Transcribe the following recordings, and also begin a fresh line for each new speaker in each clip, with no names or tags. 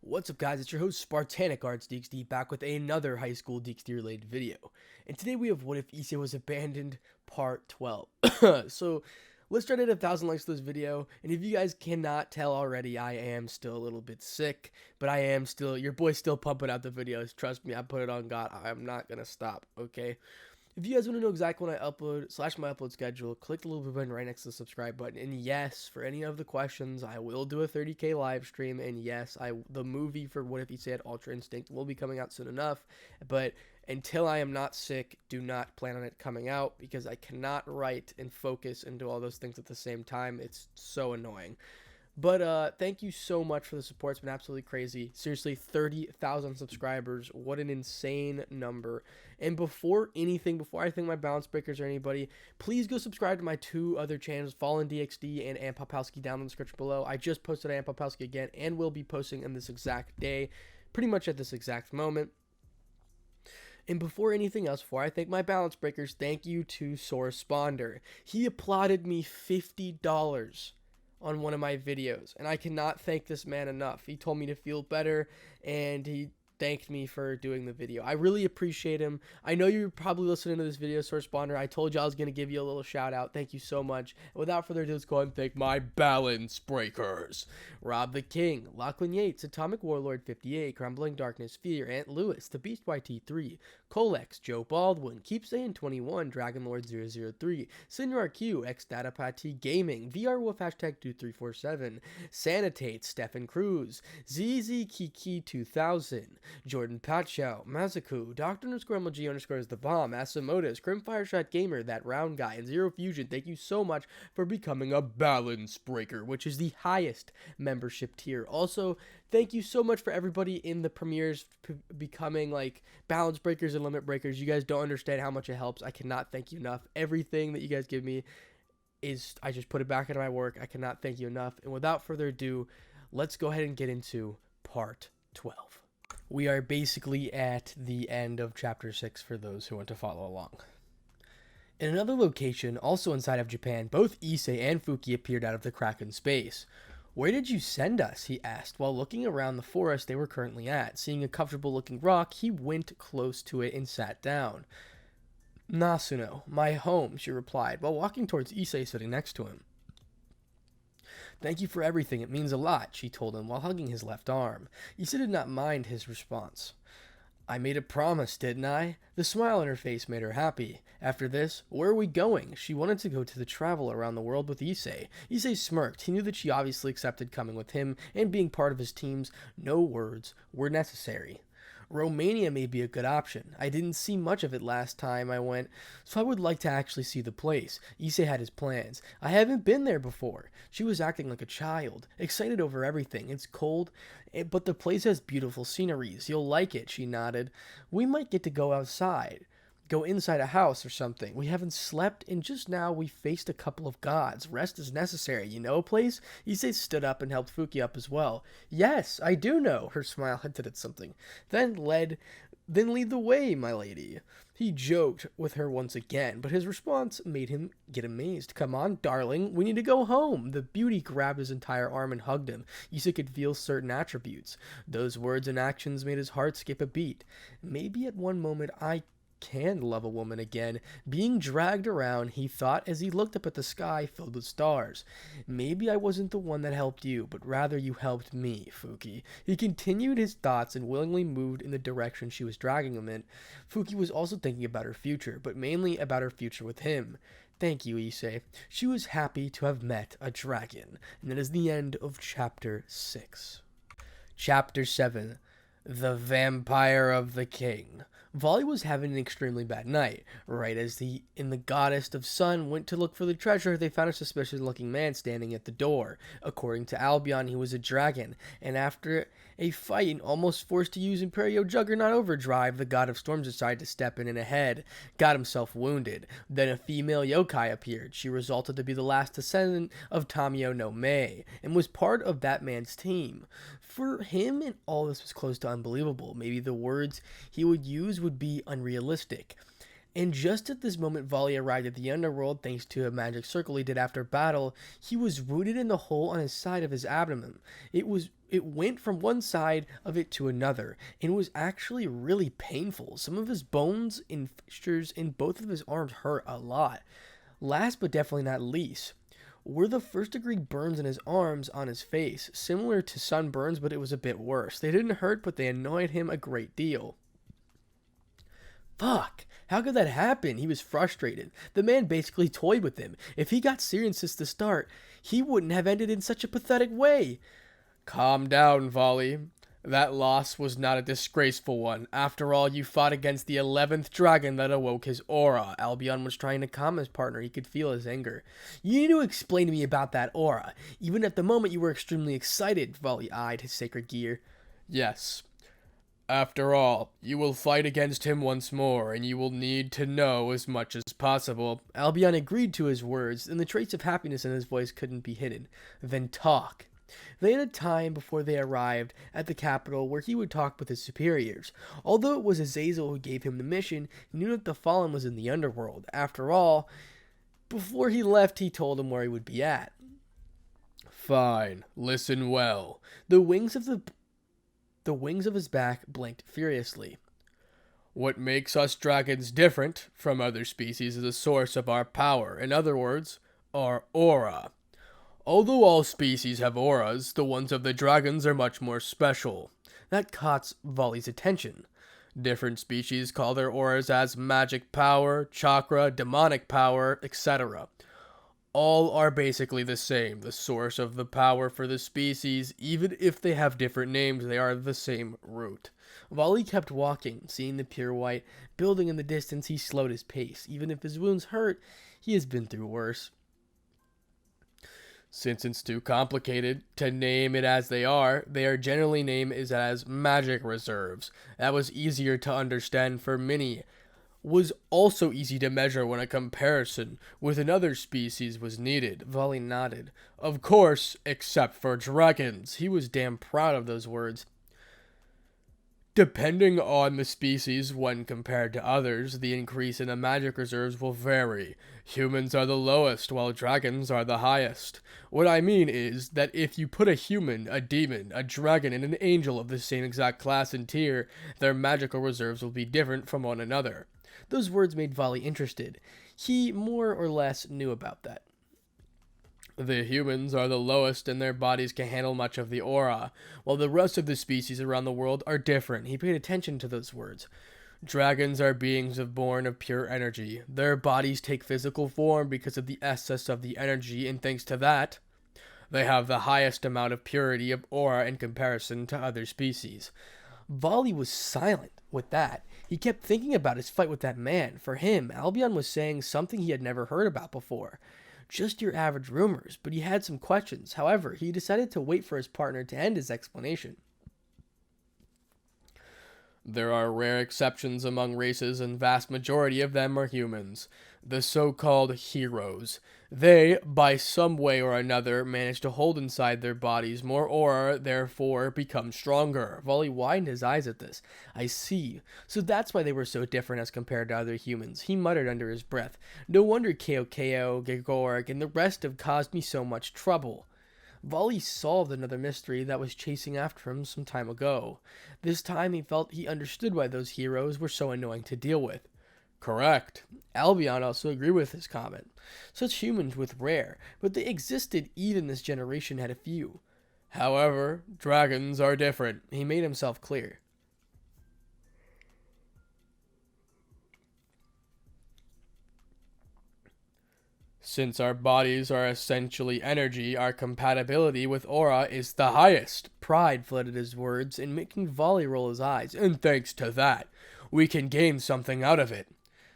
What's up, guys? It's your host Spartanic Arts DxD back with another high school DxD related video. And today we have What If Issei Was Abandoned Part 12. So let's try to hit 1,000 likes to this video. And if you guys cannot tell already, I am still a little bit sick, but I am still, your boy's still pumping out the videos. Trust me, I put it on God. I'm not gonna stop, okay? If you guys want to know exactly when I upload, / my upload schedule, click the little blue button right next to the subscribe button. And yes, for any of the questions, I will do a 30K live stream. And yes, the movie for What If Issei Had Ultra Instinct will be coming out soon enough. But until I am not sick, do not plan on it coming out because I cannot write and focus and do all those things at the same time. It's so annoying. But thank you so much for the support. It's been absolutely crazy. Seriously, 30,000 subscribers. What an insane number. And before I thank my balance breakers or anybody, please go subscribe to my two other channels, Fallen DxD and Ampopowski, down in the description below. I just posted Ampopowski again and will be posting in this exact day, pretty much at this exact moment. And before anything else, before I thank my balance breakers, thank you to Soresponder. He applauded me $50 on one of my videos, and I cannot thank this man enough. He told me to feel better, and he thanked me for doing the video. I really appreciate him. I know you're probably listening to this video, Soresponder. I told you I was going to give you a little shout out. Thank you so much. And without further ado, let's go ahead and thank my balance breakers. Rob the King, Lachlan Yates, Atomic Warlord 58, Crumbling Darkness Fear, Aunt Lewis, The Beast YT3, Colex, Joe Baldwin, Keep Saying 21, Dragon Lord 003, Senior Q, X Data Pati Gaming, VR Wolf hashtag 2347, Sanitate, Stefan Cruz, ZZ Kiki 2000, Jordan Pachow, Mazaku, Dr. MG underscores the bomb, Asamotas, Crimfire Shot Gamer, That Round Guy, and Zero Fusion. Thank you so much for becoming a balance breaker, which is the highest membership tier. Also, thank you so much for everybody in the premieres becoming like balance breakers and limit breakers. You guys don't understand how much it helps. I cannot thank you enough. Everything that you guys give me is, I just put it back into my work. I cannot thank you enough. And without further ado, let's go ahead and get into part 12. We are basically at the end of chapter 6 for those who want to follow along. In another location, also inside of Japan, both Issei and Fuki appeared out of the crack in space. "Where did you send us?" he asked while looking around the forest they were currently at. Seeing a comfortable looking rock, he went close to it and sat down. "Nasuno, my home," she replied while walking towards Issei sitting next to him. "Thank you for everything, it means a lot," she told him while hugging his left arm. Issei did not mind his response. "I made a promise, didn't I?" The smile on her face made her happy. After this, where are we going? She wanted to go to the travel around the world with Issei. Issei smirked. He knew that she obviously accepted coming with him and being part of his teams. No words were necessary. "Romania may be a good option. I didn't see much of it last time I went, so I would like to actually see the place." Issei had his plans. "I haven't been there before." She was acting like a child, excited over everything. "It's cold, but the place has beautiful sceneries. You'll like it," she nodded. "We might get to go outside. Go inside a house or something. We haven't slept, and just now we faced a couple of gods. Rest is necessary. You know a place?" Issei stood up and helped Fuki up as well. "Yes, I do know." Her smile hinted at something. Then lead the way, my lady." He joked with her once again, but his response made him get amazed. "Come on, darling, we need to go home." The beauty grabbed his entire arm and hugged him. Issei could feel certain attributes. Those words and actions made his heart skip a beat. Maybe at one moment I can love a woman again. Being dragged around, he thought as he looked up at the sky filled with stars. "Maybe I wasn't the one that helped you, but rather you helped me, Fuki." He continued his thoughts and willingly moved in the direction she was dragging him in. Fuki was also thinking about her future, but mainly about her future with him. "Thank you, Issei." She was happy to have met a dragon. And that is the end of chapter 6. Chapter 7. The Vampire of the King. Volley was having an extremely bad night. Right as the goddess of sun went to look for the treasure, they found a suspicious-looking man standing at the door. According to Albion, he was a dragon, and after a fight and almost forced to use Imperio Juggernaut Overdrive, the god of storms decided to step in and ahead, got himself wounded. Then a female yokai appeared. She resulted to be the last descendant of Tamio no Mei, and was part of that man's team. For him, and all this was close to unbelievable. Maybe the words he would use would be unrealistic. And just at this moment Volley arrived at the underworld thanks to a magic circle he did after battle, he was wounded in the hole on his side of his abdomen. It went from one side of it to another, and was actually really painful. Some of his bones and fixtures in both of his arms hurt a lot. Last but definitely not least, were the first degree burns in his arms on his face, similar to sunburns, but it was a bit worse. They didn't hurt, but they annoyed him a great deal. Fuck! How could that happen? He was frustrated. The man basically toyed with him. If he got serious since the start, he wouldn't have ended in such a pathetic way. Calm down, Volley. That loss was not a disgraceful one. After all, you fought against the 11th dragon that awoke his aura. Albion was trying to calm his partner. He could feel his anger. You need to explain to me about that aura. Even at the moment, you were extremely excited. Volley eyed his sacred gear. Yes. After all, you will fight against him once more, and you will need to know as much as possible. Albion agreed to his words, and the trace of happiness in his voice couldn't be hidden. Then talk. They had a time before they arrived at the capital where he would talk with his superiors. Although it was Azazel who gave him the mission, he knew that the Fallen was in the underworld. After all, before he left, he told him where he would be at. Fine, listen well. The wings of his back blinked furiously. What makes us dragons different from other species is the source of our power. In other words, our aura. Although all species have auras, the ones of the dragons are much more special. That caught Volley's attention. Different species call their auras as magic power, chakra, demonic power, etc. All are basically the same, the source of the power for the species. Even if they have different names, they are the same root. Volley kept walking, seeing the pure white building in the distance. He slowed his pace. Even if his wounds hurt, he has been through worse. Since it's too complicated to name it as they are generally named as magic reserves. That was easier to understand for many. Was also easy to measure when a comparison with another species was needed. Volley nodded. Of course, except for dragons. He was damn proud of those words. Depending on the species when compared to others, the increase in the magic reserves will vary. Humans are the lowest, while dragons are the highest. What I mean is that if you put a human, a demon, a dragon, and an angel of the same exact class and tier, their magical reserves will be different from one another. Those words made Volley interested. He more or less knew about that. The humans are the lowest and their bodies can handle much of the aura, while the rest of the species around the world are different. He paid attention to those words. Dragons are beings born of pure energy. Their bodies take physical form because of the essence of the energy, and thanks to that, they have the highest amount of purity of aura in comparison to other species. Volley was silent with that. He kept thinking about his fight with that man. For him, Albion was saying something he had never heard about before. Just your average rumors, but he had some questions. However, he decided to wait for his partner to end his explanation. There are rare exceptions among races, and vast majority of them are humans, the so-called heroes. They, by some way or another, manage to hold inside their bodies more aura, therefore become stronger. Volley widened his eyes at this. I see. So that's why they were so different as compared to other humans. He muttered under his breath. No wonder Keo, Gregoric, and the rest have caused me so much trouble. Volley solved another mystery that was chasing after him some time ago. This time he felt he understood why those heroes were so annoying to deal with. Correct. Albion also agreed with his comment. Such humans were rare, but they existed even this generation had a few. However, dragons are different. He made himself clear. Since our bodies are essentially energy, our compatibility with aura is the highest. Pride flooded his words and making Volley roll his eyes. And thanks to that, we can gain something out of it.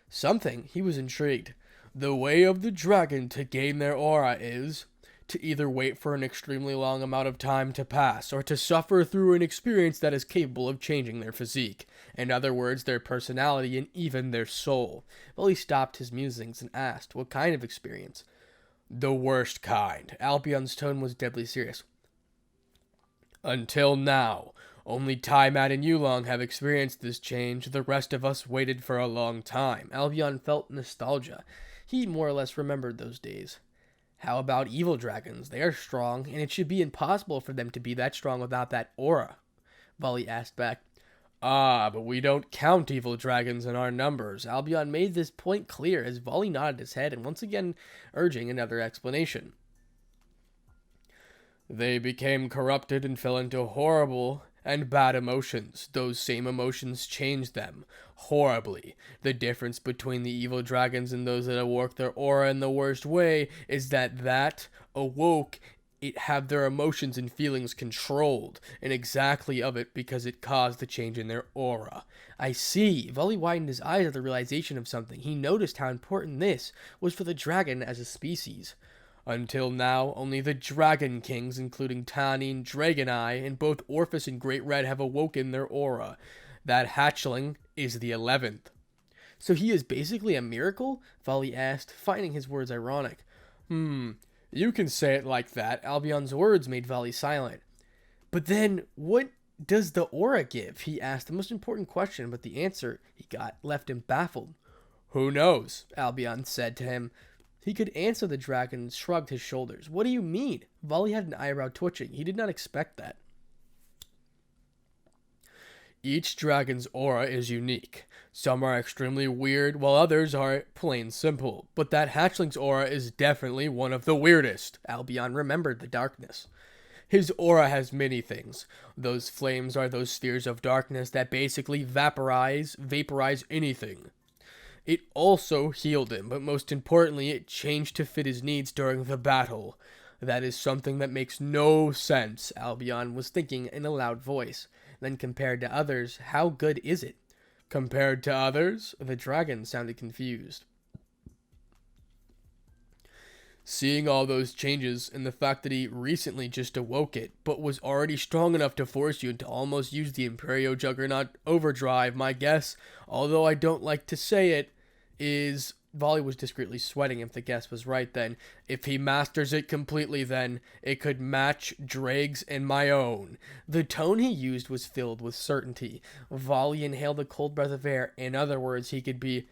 Something? He was intrigued. The way of the dragon to gain their aura is to either wait for an extremely long amount of time to pass, or to suffer through an experience that is capable of changing their physique. In other words, their personality and even their soul. Volley stopped his musings and asked, what kind of experience? The worst kind. Albion's tone was deadly serious. Until now, Only Taimat and Yulong have experienced this change. The rest of us waited for a long time. Albion felt nostalgia. He more or less remembered those days. How about evil dragons? They are strong, and it should be impossible for them to be that strong without that aura. Vali asked back. Ah, but we don't count evil dragons in our numbers. Albion made this point clear as Vali nodded his head and once again urging another explanation. They became corrupted and fell into horrible and bad emotions. Those same emotions changed them horribly. The difference between the evil dragons and those that awoke their aura in the worst way is that awoke it have their emotions and feelings controlled, and exactly of it because it caused the change in their aura. I see. Vali widened his eyes at the realization of something. He noticed how important this was for the dragon as a species. Until now, only the Dragon Kings, including Tani and Dragoneye, and both Orphis and Great Red have awoken their aura. That hatchling is the 11th. So he is basically a miracle? Vali asked, finding his words ironic. You can say it like that. Albion's words made Vali silent. But then, what does the aura give? He asked the most important question, but the answer he got left him baffled. Who knows? Albion said to him. He could answer the dragon and shrugged his shoulders. What do you mean? Vali had an eyebrow twitching. He did not expect that. Each dragon's aura is unique. Some are extremely weird, while others are plain simple. But that hatchling's aura is definitely one of the weirdest. Albion remembered the darkness. His aura has many things. Those flames are those spheres of darkness that basically vaporize anything. It also healed him, but most importantly, it changed to fit his needs during the battle. That is something that makes no sense, Albion was thinking in a loud voice. Then compared to others, how good is it? Compared to others? The dragon sounded confused. Seeing all those changes and the fact that he recently just awoke it, but was already strong enough to force you to almost use the Imperio Juggernaut overdrive, my guess, although I don't like to say it, is... Vali was discreetly sweating if the guess was right then. If he masters it completely then, it could match Drake's and my own. The tone he used was filled with certainty. Vali inhaled a cold breath of air. In other words, he could be...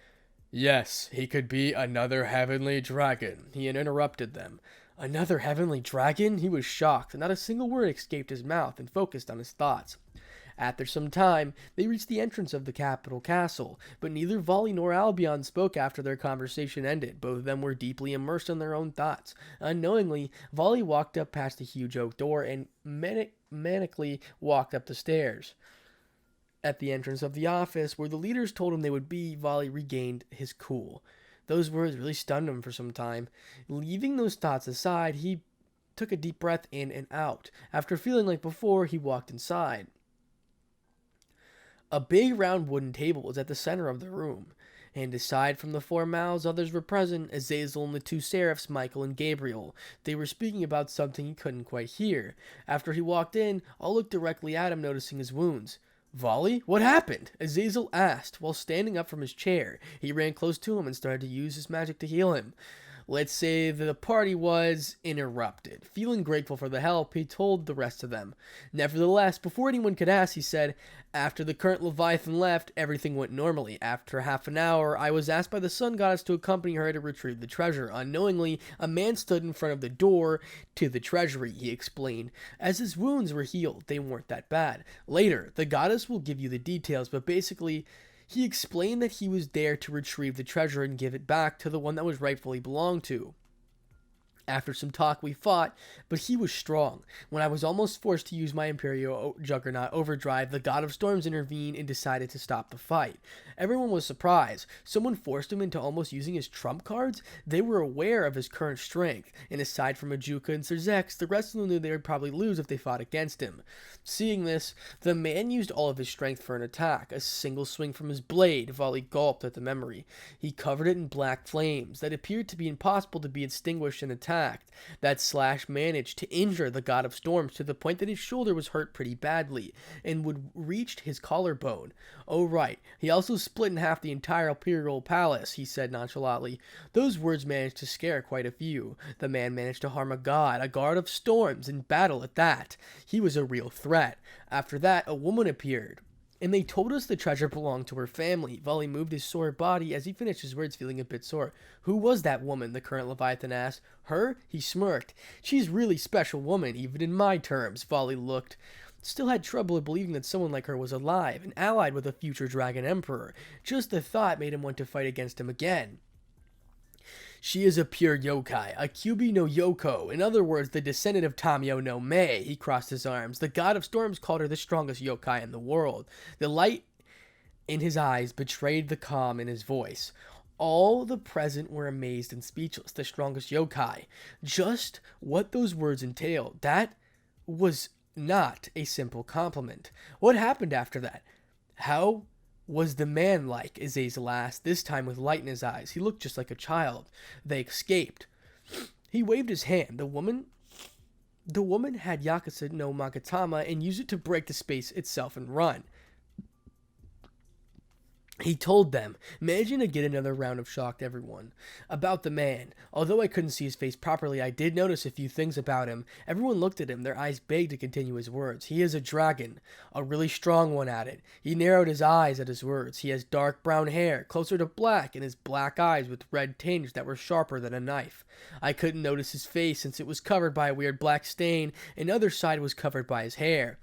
Yes, he could be another heavenly dragon. He had interrupted them. Another heavenly dragon? He was shocked. Not a single word escaped his mouth and focused on his thoughts. After some time, they reached the entrance of the capital castle, but neither Vali nor Albion spoke after their conversation ended. Both of them were deeply immersed in their own thoughts. Unknowingly, Vali walked up past a huge oak door and manically walked up the stairs. At the entrance of the office, where the leaders told him they would be, Vali regained his cool. Those words really stunned him for some time. Leaving those thoughts aside, he took a deep breath in and out. After feeling like before, he walked inside. A big round wooden table was at the center of the room, and aside from the four mouths, others were present, Azazel and the two seraphs, Michael and Gabriel. They were speaking about something he couldn't quite hear. After he walked in, all looked directly at him, noticing his wounds. Vali, what happened? Azazel asked, while standing up from his chair. He ran close to him and started to use his magic to heal him. Let's say the party was interrupted. Feeling grateful for the help, he told the rest of them. Nevertheless, before anyone could ask, he said, after the current Leviathan left, everything went normally. After half an hour, I was asked by the Sun Goddess to accompany her to retrieve the treasure. Unknowingly, a man stood in front of the door to the treasury, he explained. As his wounds were healed, they weren't that bad. Later, the goddess will give you the details, but basically... He explained that he was there to retrieve the treasure and give it back to the one that was rightfully belonged to. After some talk, we fought, but he was strong. When I was almost forced to use my Imperial Juggernaut overdrive, the God of Storms intervened and decided to stop the fight. Everyone was surprised. Someone forced him into almost using his trump cards? They were aware of his current strength, and aside from Ajuka and Serzex, the rest of them knew they would probably lose if they fought against him. Seeing this, the man used all of his strength for an attack. A single swing from his blade, Vali gulped at the memory. He covered it in black flames that appeared to be impossible to be extinguished in attack. fact that Slash managed to injure the God of Storms to the point that his shoulder was hurt pretty badly and would reach his collarbone. Oh right, he also split in half the entire Imperial Palace, he said nonchalantly. Those words managed to scare quite a few. The man managed to harm a god of storms, in battle at that. He was a real threat. After that, a woman appeared. And they told us the treasure belonged to her family. Volley moved his sore body as he finished his words, feeling a bit sore. Who was that woman? The current Leviathan asked. Her? He smirked. She's a really special woman, even in my terms. Volley still had trouble believing that someone like her was alive and allied with a future dragon emperor. Just the thought made him want to fight against him again. She is a pure yokai, a Kyubi no Yoko, in other words, the descendant of Tamio no Mei. He crossed his arms. The god of storms called her the strongest yokai in the world. The light in his eyes betrayed the calm in his voice. All the present were amazed and speechless. The strongest yokai. Just what those words entailed. That was not a simple compliment. What happened after that? How was the man like? Azazel asked, this time with light in his eyes. He looked just like a child. They escaped. He waved his hand. The woman had Yakuza no Magatama and used it to break the space itself and run. He told them, managing to get another round of shock to everyone. About the man. Although I couldn't see his face properly, I did notice a few things about him. Everyone looked at him, their eyes begged to continue his words. He is a dragon. A really strong one at it. He narrowed his eyes at his words. He has dark brown hair, closer to black, and his black eyes with red tinge that were sharper than a knife. I couldn't notice his face since it was covered by a weird black stain, and the other side was covered by his hair.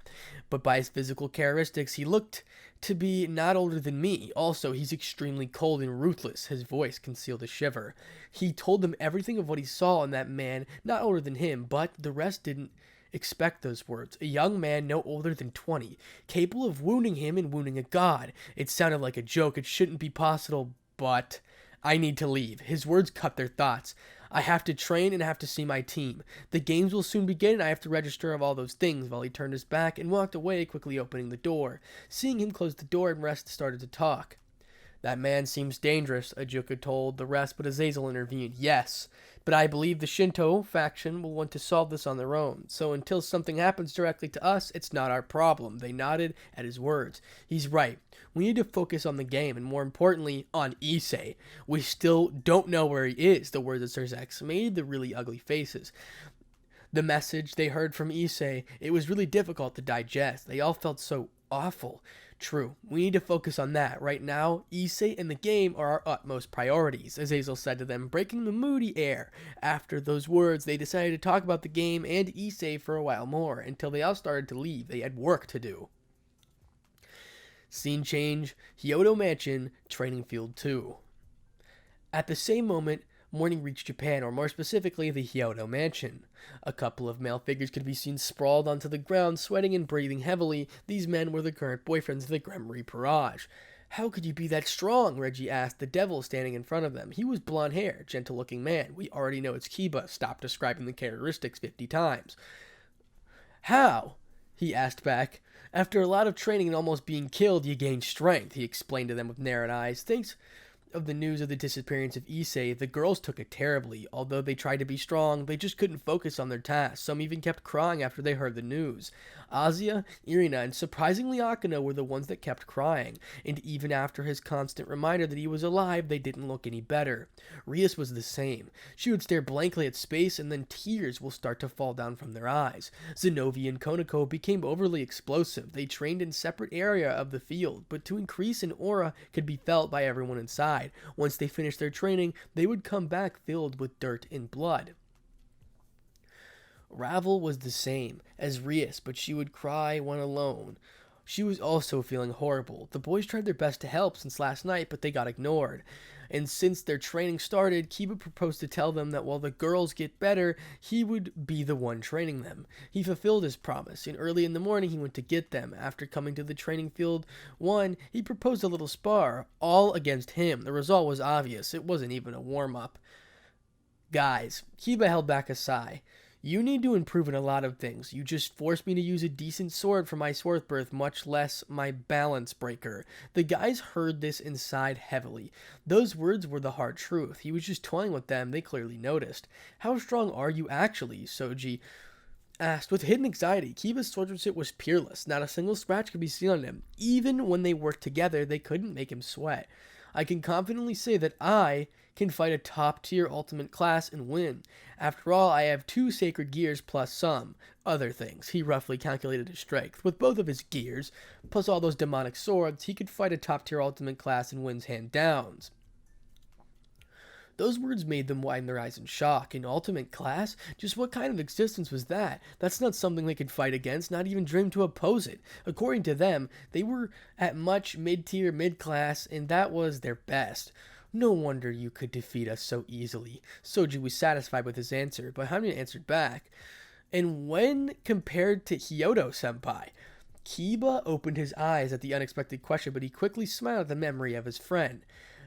But by his physical characteristics, he looked to be not older than me. Also, he's extremely cold and ruthless. His voice concealed a shiver. He told them everything of what he saw in that man, not older than him, but the rest didn't expect those words. A young man no older than 20, capable of wounding him and wounding a god. It sounded like a joke. It shouldn't be possible, but I need to leave. His words cut their thoughts. I have to train and have to see my team. The games will soon begin and I have to register of all those things. While he turned his back and walked away, quickly opening the door. Seeing him close the door and rest started to talk. That man seems dangerous, Ajuka told the rest, but Azazel intervened. Yes, but I believe the Shinto faction will want to solve this on their own. So until something happens directly to us, it's not our problem. They nodded at his words. He's right. We need to focus on the game, and more importantly, on Issei. We still don't know where he is, the words of Sir Zex made the really ugly faces. The message they heard from Issei, it was really difficult to digest. They all felt so awful. True, we need to focus on that. Right now, Issei and the game are our utmost priorities, Azazel said to them, breaking the moody air. After those words, they decided to talk about the game and Issei for a while more, until they all started to leave. They had work to do. Scene change, Hyoto Mansion, Training Field 2. At the same moment, morning reached Japan, or more specifically, the Hyoto Mansion. A couple of male figures could be seen sprawled onto the ground, sweating and breathing heavily. These men were the current boyfriends of the Grim Reaperage. How could you be that strong? Reggie asked the devil standing in front of them. He was blonde-haired, gentle-looking man. We already know it's Kiba. Stop describing the characteristics 50 times. How? He asked back. After a lot of training and almost being killed, you gain strength, he explained to them with narrowed eyes. Thanks of the news of the disappearance of Issei, the girls took it terribly. Although they tried to be strong, they just couldn't focus on their tasks. Some even kept crying after they heard the news. Azia, Irina, and surprisingly Akano were the ones that kept crying, and even after his constant reminder that he was alive, they didn't look any better. Rias was the same. She would stare blankly at space, and then tears will start to fall down from their eyes. Zenovi and Konako became overly explosive. They trained in separate area of the field, but to increase in aura could be felt by everyone inside. Once they finished their training, they would come back filled with dirt and blood. Ravel was the same as Rias, but she would cry when alone. She was also feeling horrible. The boys tried their best to help since last night, but they got ignored. And since their training started, Kiba proposed to tell them that while the girls get better, he would be the one training them. He fulfilled his promise, and early in the morning he went to get them. After coming to the training field 1, he proposed a little spar, all against him. The result was obvious. It wasn't even a warm-up. Guys, Kiba held back a sigh. You need to improve in a lot of things. You just forced me to use a decent sword for my sword birth, much less my balance breaker. The guys heard this and sighed heavily. Those words were the hard truth. He was just toying with them, they clearly noticed. How strong are you actually? Soji asked with hidden anxiety. Kiba's swordsmanship was peerless. Not a single scratch could be seen on him. Even when they worked together, they couldn't make him sweat. I can confidently say that I can fight a top-tier ultimate class and win. After all, I have 2 sacred gears plus some other things. He roughly calculated his strength. With both of his gears, plus all those demonic swords, he could fight a top-tier ultimate class and wins hand downs. Those words made them widen their eyes in shock. An ultimate class? Just what kind of existence was that? That's not something they could fight against, not even dream to oppose it. According to them, they were at much mid-tier, mid-class, and that was their best. No wonder you could defeat us so easily. Soji was satisfied with his answer, but Hamina answered back. And when compared to Hyodo-senpai? Kiba opened his eyes at the unexpected question, but he quickly smiled at the memory of his friend.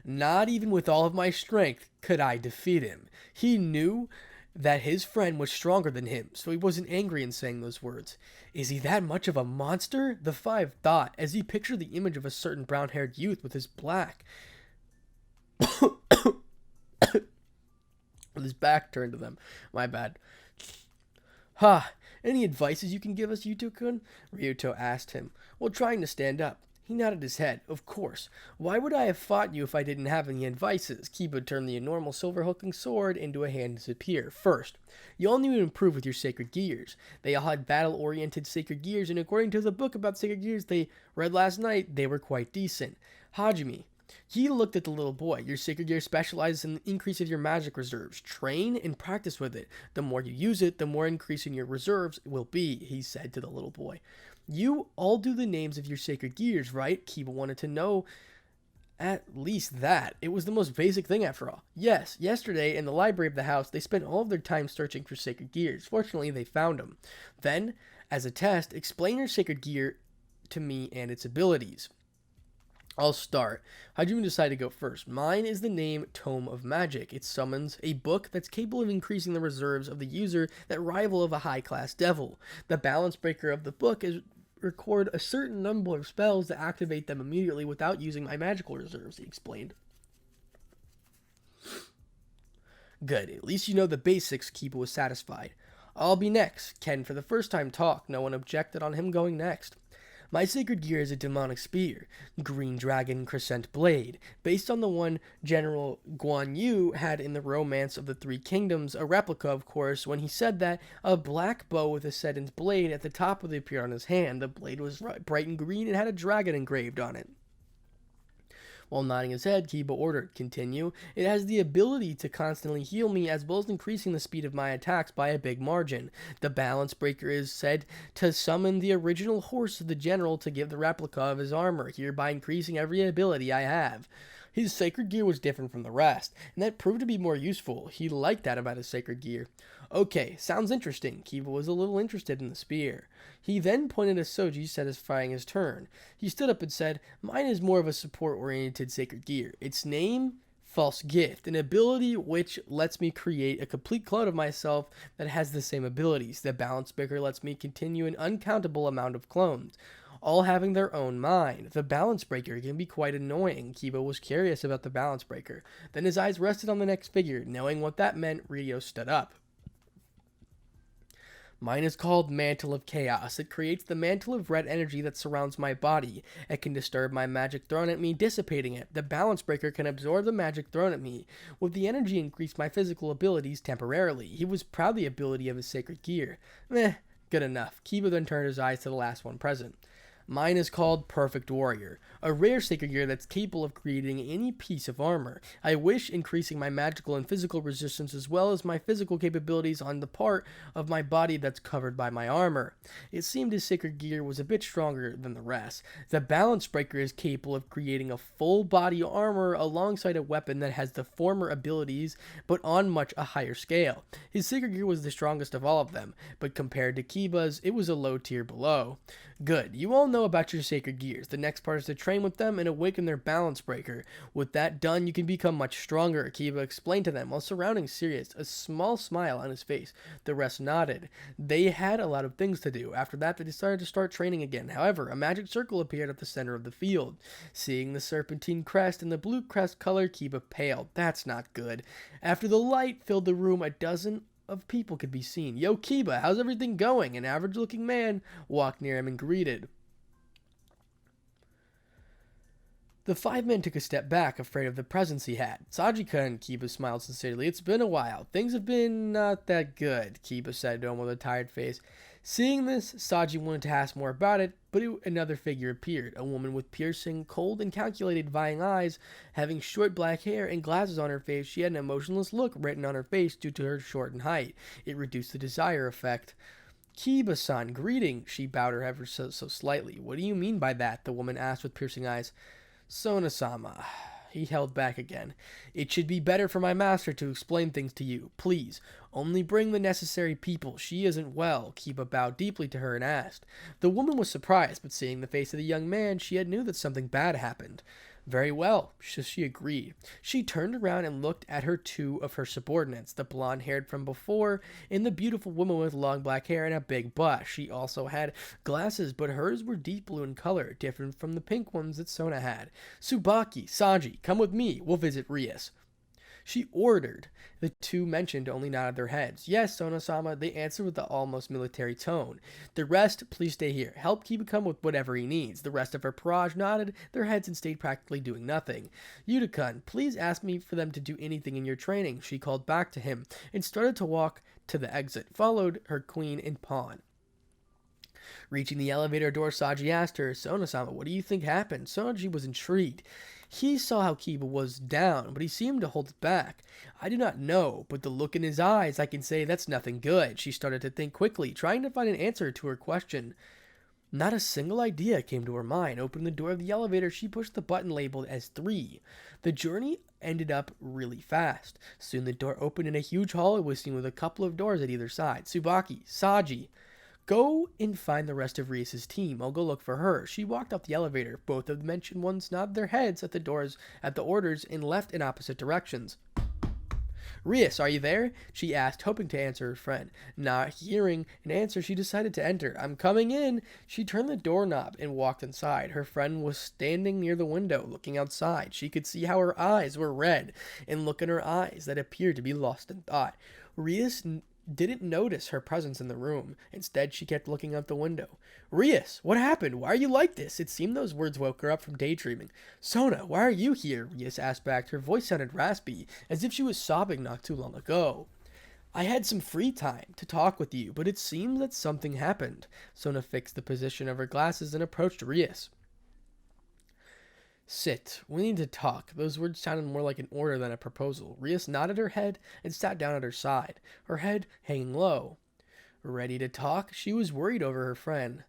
Not even with all of my strength could I defeat him. He knew that his friend was stronger than him, so he wasn't angry in saying those words. Is he that much of a monster? The 5 thought, as he pictured the image of a certain brown-haired youth with his black... with his back turned to them. My bad. Any advices you can give us, Yuto-kun? Ryuto asked him, while trying to stand up. He nodded his head. Of course. Why would I have fought you if I didn't have any advices? Kiba turned the enormous silver-hooking sword into a hand to disappear. First, you all need to improve with your sacred gears. They all had battle-oriented sacred gears, and according to the book about sacred gears they read last night, they were quite decent. Hajime. He looked at the little boy. Your sacred gear specializes in the increase of your magic reserves. Train and practice with it. The more you use it, the more increase in your reserves will be, he said to the little boy. You all do the names of your sacred gears, right? Kiba wanted to know at least that. It was the most basic thing after all. Yes, yesterday in the library of the house, they spent all of their time searching for sacred gears. Fortunately, they found them. Then, as a test, explain your sacred gear to me and its abilities. I'll start. Hajime decided to go first. Mine is the name Tome of Magic. It summons a book that's capable of increasing the reserves of the user that rival of a high-class devil. The balance breaker of the book is record a certain number of spells to activate them immediately without using my magical reserves, he explained. Good. At least you know the basics. Kiba was satisfied. I'll be next. Ken for the first time talked. No one objected on him going next. My sacred gear is a demonic spear, green dragon crescent blade, based on the one General Guan Yu had in the Romance of the Three Kingdoms, a replica, of course, when he said that a black bow with a sedent blade at the top would appear on his hand. The blade was bright and green and had a dragon engraved on it. While nodding his head, Kiba ordered, continue. It has the ability to constantly heal me as well as increasing the speed of my attacks by a big margin. The balance breaker is said to summon the original horse of the general to give the replica of his armor, hereby increasing every ability I have. His sacred gear was different from the rest, and that proved to be more useful. He liked that about his sacred gear. Okay, sounds interesting. Kiba was a little interested in the spear. He then pointed at Soji, satisfying his turn. He stood up and said, mine is more of a support-oriented sacred gear. Its name, False Gift, an ability which lets me create a complete clone of myself that has the same abilities. The balance breaker lets me continue an uncountable amount of clones, all having their own mind. The balance breaker can be quite annoying. Kiba was curious about the balance breaker. Then his eyes rested on the next figure. Knowing what that meant, Ryo stood up. Mine is called Mantle of Chaos. It creates the mantle of red energy that surrounds my body. It can disturb my magic thrown at me, dissipating it. The balance breaker can absorb the magic thrown at me. With the energy, increase my physical abilities temporarily. He was proud of the ability of his sacred gear. Good enough. Kiba then turned his eyes to the last one present. Mine is called Perfect Warrior, a rare sacred gear that's capable of creating any piece of armor. I wish increasing my magical and physical resistance as well as my physical capabilities on the part of my body that's covered by my armor. It seemed his sacred gear was a bit stronger than the rest. The balance breaker is capable of creating a full body armor alongside a weapon that has the former abilities but on much a higher scale. His sacred gear was the strongest of all of them, but compared to Kiba's, it was a low tier below. Good, you all know about your sacred gears. The next part is to train with them and awaken their balance breaker. With that done, you can become much stronger, Kiba explained to them, while surrounding Sirius, a small smile on his face. The rest nodded. They had a lot of things to do. After that, they decided to start training again. However, a magic circle appeared at the center of the field. Seeing the serpentine crest and the blue crest color, Kiba paled. That's not good. After the light filled the room, a dozen of people could be seen. Yo, Kiba, how's everything going? An average-looking man walked near him and greeted. The 5 men took a step back, afraid of the presence he had. Saji-kun, Kiba smiled sincerely. It's been a while. Things have been not that good, Kiba said to him with a tired face. Seeing this, Saji wanted to ask more about it, but another figure appeared, a woman with piercing, cold, and calculated vying eyes, having short black hair and glasses on her face. She had an emotionless look written on her face due to her shortened height. It reduced the desire effect. Kiba-san, greeting, she bowed her head so slightly. What do you mean by that? The woman asked with piercing eyes. Sona-sama. He held back again. It should be better for my master to explain things to you. Please, only bring the necessary people. She isn't well. Kiba bowed deeply to her and asked. The woman was surprised, but seeing the face of the young man, she had knew that something bad happened. Very well, she agreed. She turned around and looked at her 2 of her subordinates, the blonde-haired from before, and the beautiful woman with long black hair and a big butt. She also had glasses, but hers were deep blue in color, different from the pink ones that Sona had. Tsubaki, Sanji, come with me. We'll visit Rias. She ordered. The 2 mentioned only nodded their heads. Yes, Sona-sama, they answered with the almost military tone. The rest, please stay here. Help Kiba come with whatever he needs. The rest of her Parage nodded their heads and stayed practically doing nothing. Yuta-kun, please ask me for them to do anything in your training, she called back to him, and started to walk to the exit, followed her queen and pawn. Reaching the elevator door, Saji asked her, Sona-sama, what do you think happened? Saji was intrigued. He saw how Kiba was down, but he seemed to hold it back. I do not know, but the look in his eyes, I can say that's nothing good. She started to think quickly, trying to find an answer to her question. Not a single idea came to her mind. Opening the door of the elevator, she pushed the button labeled as 3. The journey ended up really fast. Soon the door opened in a huge hall. It was seen with a couple of doors at either side. Tsubaki, Saji, go and find the rest of Rias' team. I'll go look for her. She walked up the elevator. Both of the mentioned ones nodded their heads at the doors at the orders and left in opposite directions. Rias, are you there? She asked, hoping to answer her friend. Not hearing an answer, she decided to enter. I'm coming in. She turned the doorknob and walked inside. Her friend was standing near the window, looking outside. She could see how her eyes were red, and look in her eyes that appeared to be lost in thought. Rias didn't notice her presence in the room. Instead, she kept looking out the window. Rias, what happened? Why are you like this? It seemed those words woke her up from daydreaming. Sona, why are you here? Rias asked back. Her voice sounded raspy, as if she was sobbing not too long ago. I had some free time to talk with you, but it seems that something happened. Sona fixed the position of her glasses and approached Rias. Sit. We need to talk. Those words sounded more like an order than a proposal. Rias nodded her head and sat down at her side, her head hanging low. Ready to talk? She was worried over her friend.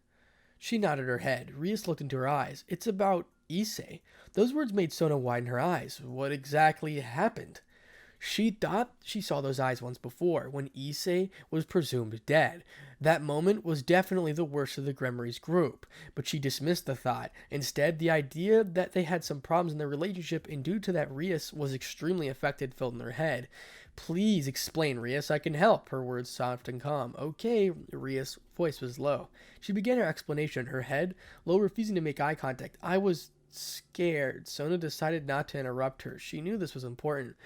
She nodded her head. Rias looked into her eyes. It's about Issei. Those words made Sona widen her eyes. What exactly happened? She thought she saw those eyes once before, when Issei was presumed dead. That moment was definitely the worst of the Gremory's group, but she dismissed the thought. Instead, the idea that they had some problems in their relationship, and due to that Rias was extremely affected, filled in her head. Please explain, Rias. I can help. Her words soft and calm. Okay, Rias' voice was low. She began her explanation, her head low, refusing to make eye contact. I was scared. Sona decided not to interrupt her. She knew this was important.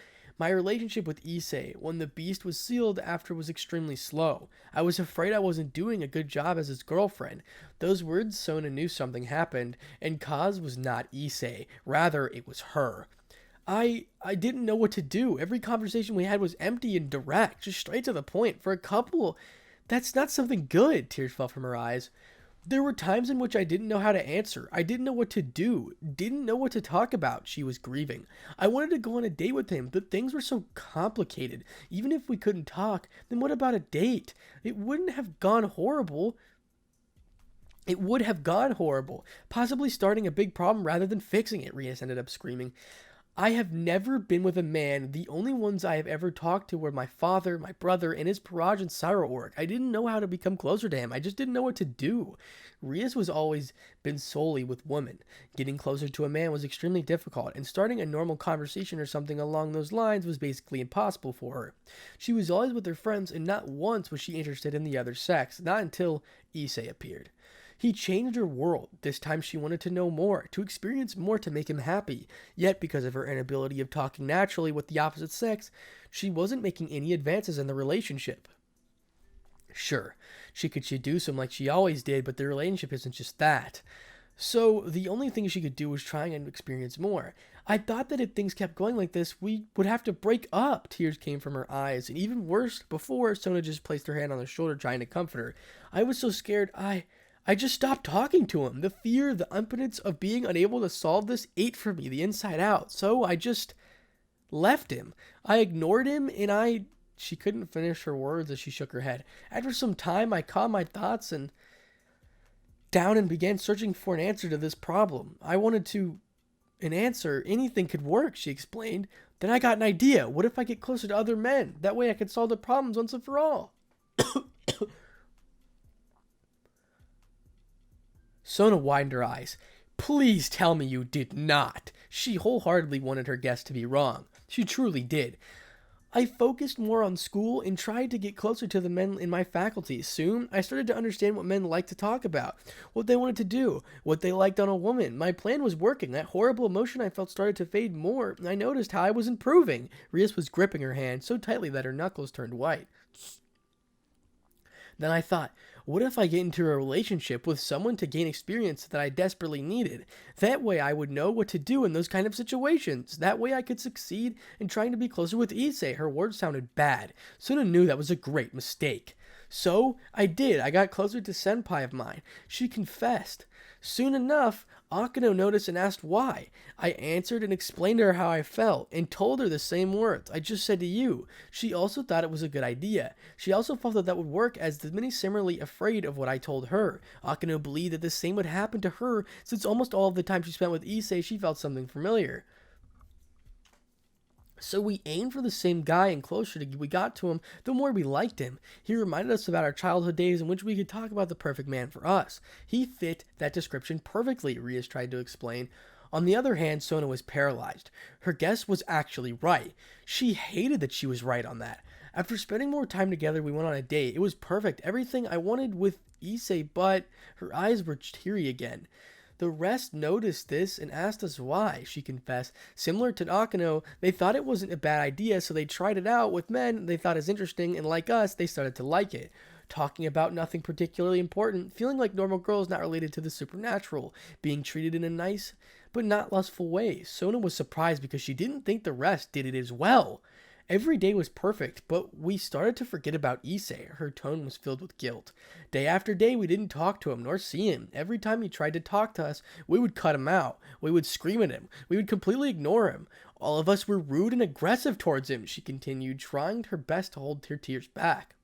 My relationship with Issei, when the beast was sealed after, was extremely slow. I was afraid I wasn't doing a good job as his girlfriend. Those words, Sona knew something happened, and cause was not Issei. Rather, it was her. I didn't know what to do. Every conversation we had was empty and direct, just straight to the point. For a couple, that's not something good. Tears fell from her eyes. There were times in which I didn't know how to answer. I didn't know what to do. Didn't know what to talk about. She was grieving. I wanted to go on a date with him, but things were so complicated. Even if we couldn't talk, then what about a date? It wouldn't have gone horrible. It would have gone horrible, possibly starting a big problem rather than fixing it, Rias ended up screaming. I have never been with a man. The only ones I have ever talked to were my father, my brother, and his Paraj and Syra org. I didn't know how to become closer to him. I just didn't know what to do. Rias was always been solely with women. Getting closer to a man was extremely difficult, and starting a normal conversation or something along those lines was basically impossible for her. She was always with her friends, and not once was she interested in the other sex, not until Issei appeared. He changed her world. This time she wanted to know more, to experience more to make him happy. Yet, because of her inability of talking naturally with the opposite sex, she wasn't making any advances in the relationship. Sure, she could seduce him like she always did, but the relationship isn't just that. So, the only thing she could do was try and experience more. I thought that if things kept going like this, we would have to break up. Tears came from her eyes, and even worse, before, Sona just placed her hand on her shoulder trying to comfort her. I was so scared, I just stopped talking to him. The fear, the impotence of being unable to solve this ate for me the inside out. So I just left him. I ignored him, and She couldn't finish her words as she shook her head. After some time, I calmed my thoughts and down and began searching for an answer to this problem. I wanted to an answer. Anything could work, she explained. Then I got an idea. What if I get closer to other men? That way I could solve the problems once and for all. Sona widened her eyes. Please tell me you did not. She wholeheartedly wanted her guest to be wrong. She truly did. I focused more on school and tried to get closer to the men in my faculty. Soon, I started to understand what men liked to talk about, what they wanted to do, what they liked on a woman. My plan was working. That horrible emotion I felt started to fade more, and I noticed how I was improving. Rias was gripping her hand so tightly that her knuckles turned white. Then I thought, what if I get into a relationship with someone to gain experience that I desperately needed? That way I would know what to do in those kind of situations. That way I could succeed in trying to be closer with Issei. Her words sounded bad. Suna knew that was a great mistake. So I did. I got closer to senpai of mine. She confessed. Soon enough, Akano noticed and asked why. I answered and explained to her how I felt, and told her the same words I just said to you. She also thought it was a good idea. She also felt that would work, as the many similarly afraid of what I told her. Akano believed that the same would happen to her, since almost all of the time she spent with Issei, she felt something familiar. So we aimed for the same guy, and closer we got to him, the more we liked him. He reminded us about our childhood days in which we could talk about the perfect man for us. He fit that description perfectly, Rias tried to explain. On the other hand, Sona was paralyzed. Her guess was actually right. She hated that she was right on that. After spending more time together, we went on a date. It was perfect, everything I wanted with Issei, but her eyes were teary again. The rest noticed this and asked us why, she confessed. Similar to Akano, they thought it wasn't a bad idea, so they tried it out with men they thought as interesting, and like us, they started to like it. Talking about nothing particularly important, feeling like normal girls not related to the supernatural, being treated in a nice but not lustful way. Sona was surprised because she didn't think the rest did it as well. Every day was perfect, but we started to forget about Issei. Her tone was filled with guilt. Day after day, we didn't talk to him nor see him. Every time he tried to talk to us, we would cut him out. We would scream at him. We would completely ignore him. All of us were rude and aggressive towards him, she continued, trying her best to hold her tears back.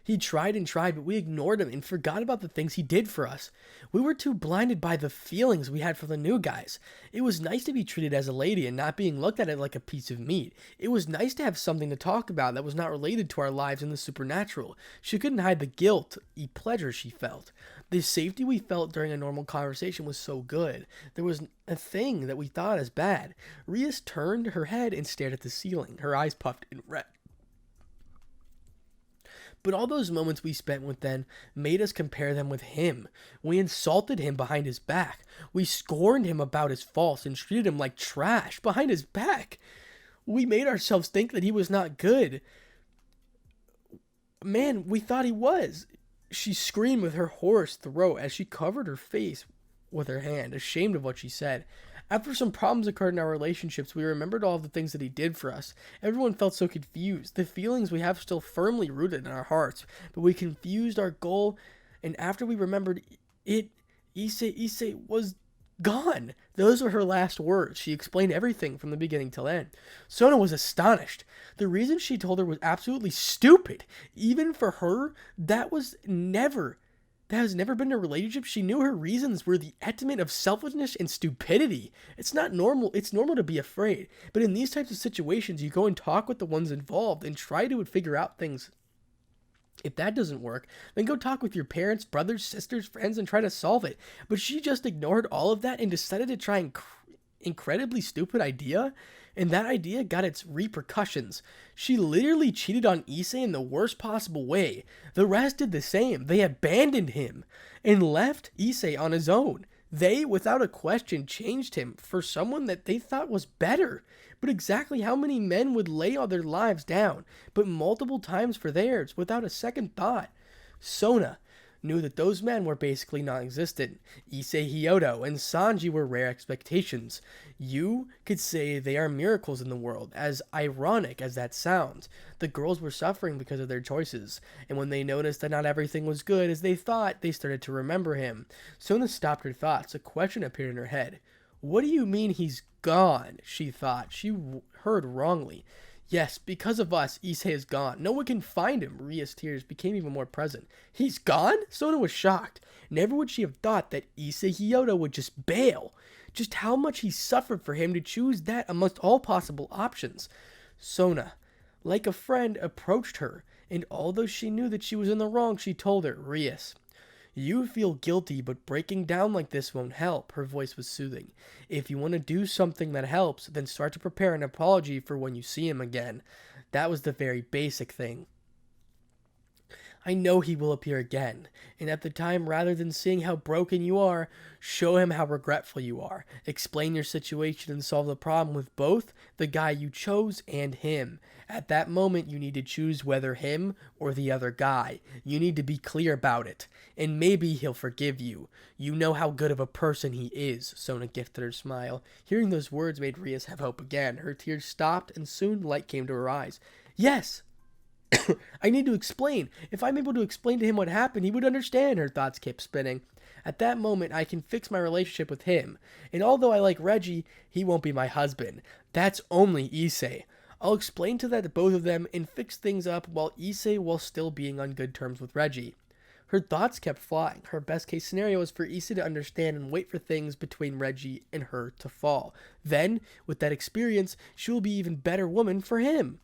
He tried and tried, but we ignored him and forgot about the things he did for us. We were too blinded by the feelings we had for the new guys. It was nice to be treated as a lady and not being looked at like a piece of meat. It was nice to have something to talk about that was not related to our lives in the supernatural. She couldn't hide the guilt, the pleasure she felt. The safety we felt during a normal conversation was so good. There was a thing that we thought as bad. Rias turned her head and stared at the ceiling. Her eyes puffed and red. But all those moments we spent with them made us compare them with him. We insulted him behind his back. We scorned him about his faults and treated him like trash behind his back. We made ourselves think that he was not good. Man, we thought he was. She screamed with her hoarse throat as she covered her face with her hand, ashamed of what she said. After some problems occurred in our relationships, we remembered all of the things that he did for us. Everyone felt so confused. The feelings we have still firmly rooted in our hearts, but we confused our goal, and after we remembered it, Issei was gone. Those were her last words. She explained everything from the beginning till end. Sona was astonished. The reason she told her was absolutely stupid. Even for her, that was never that has never been in a relationship, she knew her reasons were the epitome of selfishness and stupidity. It's not normal. It's normal to be afraid. But in these types of situations, you go and talk with the ones involved and try to figure out things. If that doesn't work, then go talk with your parents, brothers, sisters, friends, and try to solve it. But she just ignored all of that and decided to try an incredibly stupid idea, and that idea got its repercussions. She literally cheated on Issei in the worst possible way. The rest did the same. They abandoned him and left Issei on his own. They, without a question, changed him for someone that they thought was better. But exactly how many men would lay all their lives down, but multiple times for theirs, without a second thought? Sona knew that those men were basically non-existent. Issei Hyodo and Sanji were rare expectations. You could say they are miracles in the world, as ironic as that sounds. The girls were suffering because of their choices, and when they noticed that not everything was good as they thought, they started to remember him. Sona stopped her thoughts. A question appeared in her head. What do you mean he's gone? She thought. She heard wrongly. Yes, because of us, Issei is gone. No one can find him. Ria's tears became even more present. He's gone? Sona was shocked. Never would she have thought that Issei Hyodo would just bail. Just how much he suffered for him to choose that amongst all possible options. Sona, like a friend, approached her, and although she knew that she was in the wrong, she told her, Rias, you feel guilty, but breaking down like this won't help. Her voice was soothing. If you want to do something that helps, then start to prepare an apology for when you see him again. That was the very basic thing. I know he will appear again, and at the time, rather than seeing how broken you are, show him how regretful you are. Explain your situation and solve the problem with both the guy you chose and him. At that moment, you need to choose whether him or the other guy. You need to be clear about it, and maybe he'll forgive you. You know how good of a person he is, Sona gifted her smile. Hearing those words made Rias have hope again. Her tears stopped, and soon light came to her eyes. Yes! I need to explain. If I'm able to explain to him what happened, he would understand. Her thoughts kept spinning. At that moment, I can fix my relationship with him. And although I like Reggie, he won't be my husband. That's only Issei. I'll explain to that to both of them and fix things up while Issei will still being on good terms with Reggie. Her thoughts kept flying. Her best case scenario was for Issei to understand and wait for things between Reggie and her to fall. Then, with that experience, she will be an even better woman for him.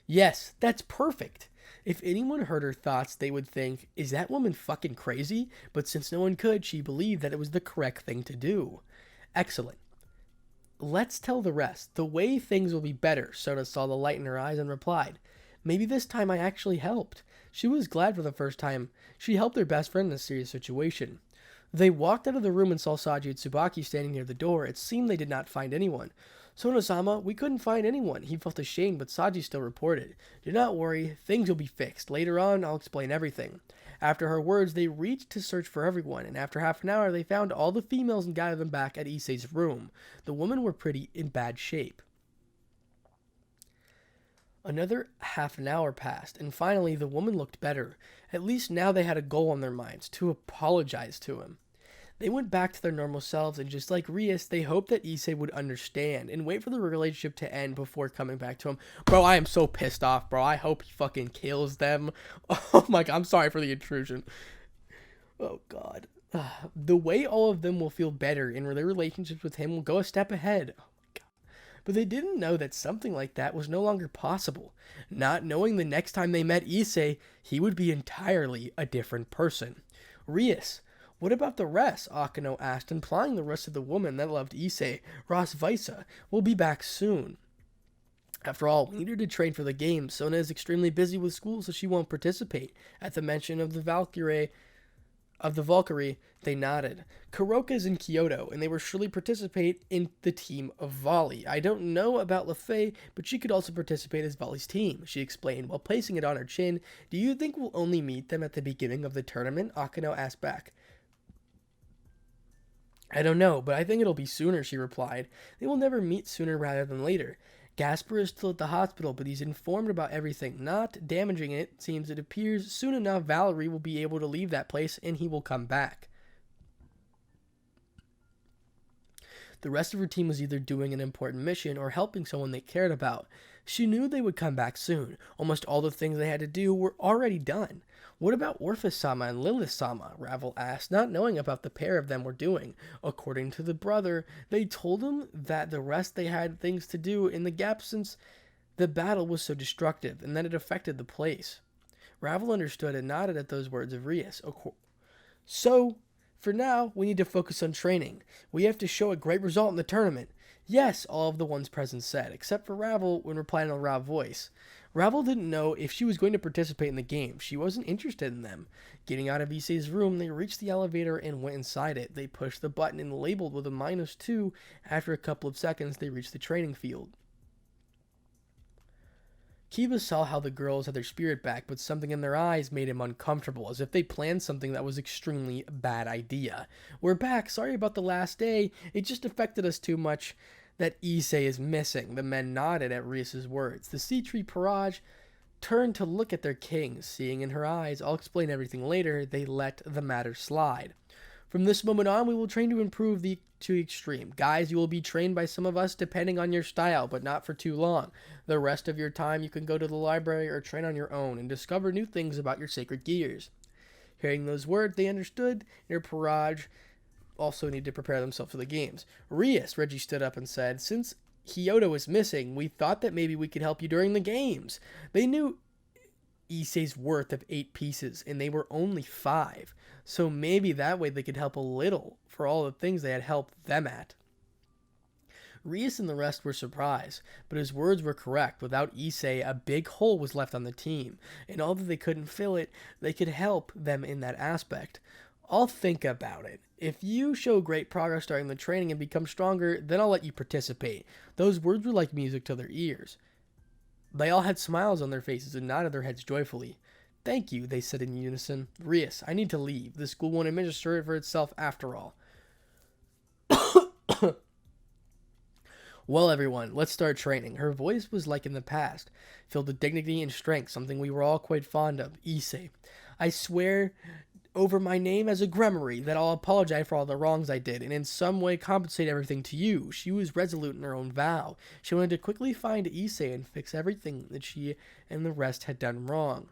Yes, that's perfect. If anyone heard her thoughts, they would think, is that woman fucking crazy? But since no one could, she believed that it was the correct thing to do. Excellent. Let's tell the rest. The way things will be better. Sona saw the light in her eyes and replied, maybe this time I actually helped. She was glad for the first time she helped their best friend in a serious situation. They walked out of the room and saw Saji and Tsubaki standing near the door. It seemed they did not find anyone. Sona-sama, we couldn't find anyone. He felt ashamed, but Saji still reported. Do not worry, things will be fixed. Later on, I'll explain everything. After her words, they reached to search for everyone, and after half an hour, they found all the females and gathered them back at Issei's room. The women were pretty in bad shape. Another half an hour passed, and finally the woman looked better. At least now they had a goal on their minds, to apologize to him. They went back to their normal selves, and just like Rias, they hoped that Issei would understand and wait for the relationship to end before coming back to him. Bro, I am so pissed off, bro. I hope he fucking kills them. Oh my god, I'm sorry for the intrusion. Oh god. The way all of them will feel better in their relationships with him will go a step ahead. Oh my god. But they didn't know that something like that was no longer possible. Not knowing the next time they met Issei, he would be entirely a different person. Rias, what about the rest? Akano asked, implying the rest of the woman that loved Issei, Ross Visa, will be back soon. After all, we need her to train for the games. Sona is extremely busy with school, so she won't participate. At the mention of the Valkyrie, they nodded. Kuroka is in Kyoto, and they will surely participate in the team of volley. I don't know about Lefei, but she could also participate as volley's team, she explained, while placing it on her chin. Do you think we'll only meet them at the beginning of the tournament? Akano asked back. I don't know, but I think it'll be sooner, she replied. They will never meet sooner rather than later. Gasper is still at the hospital, but he's informed about everything, not damaging it. Seems it appears soon enough Valerie will be able to leave that place and he will come back. The rest of her team was either doing an important mission or helping someone they cared about. She knew they would come back soon. Almost all the things they had to do were already done. What about Orpha-sama and Lilith-sama? Ravel asked, not knowing about the pair of them were doing. According to the brother, they told him that the rest they had things to do in the gap since the battle was so destructive and that it affected the place. Ravel understood and nodded at those words of Rias. So, for now, we need to focus on training. We have to show a great result in the tournament. Yes, all of the ones present said, except for Ravel when replying in a loud voice. Ravel didn't know if she was going to participate in the game. She wasn't interested in them. Getting out of Issei's room, they reached the elevator and went inside it. They pushed the button and labeled with a -2. After a couple of seconds, they reached the training field. Kiba saw how the girls had their spirit back, but something in their eyes made him uncomfortable, as if they planned something that was extremely bad idea. We're back. Sorry about the last day. It just affected us too much that Issei is missing. The men nodded at Rias' words. The sea tree Paraj turned to look at their king. Seeing in her eyes, I'll explain everything later, they let the matter slide. From this moment on, we will train to improve to extreme. Guys, you will be trained by some of us depending on your style, but not for too long. The rest of your time, you can go to the library or train on your own and discover new things about your sacred gears. Hearing those words, they understood their Paraj also need to prepare themselves for the games. Rias, Reggie stood up and said, since Hyoto is missing, we thought that maybe we could help you during the games. They knew Issei's worth of 8 pieces, and they were only 5. So maybe that way they could help a little for all the things they had helped them at. Rias and the rest were surprised, but his words were correct. Without Issei, a big hole was left on the team, and although they couldn't fill it, they could help them in that aspect. I'll think about it. If you show great progress during the training and become stronger, then I'll let you participate. Those words were like music to their ears. They all had smiles on their faces and nodded their heads joyfully. Thank you, they said in unison. Rias, I need to leave. The school won't administer it for itself after all. Well, everyone, let's start training. Her voice was like in the past, filled with dignity and strength, something we were all quite fond of. Issei, I swear over my name as a Gremory that I'll apologize for all the wrongs I did and in some way compensate everything to you. She was resolute in her own vow. She wanted to quickly find Issei and fix everything that she and the rest had done wrong.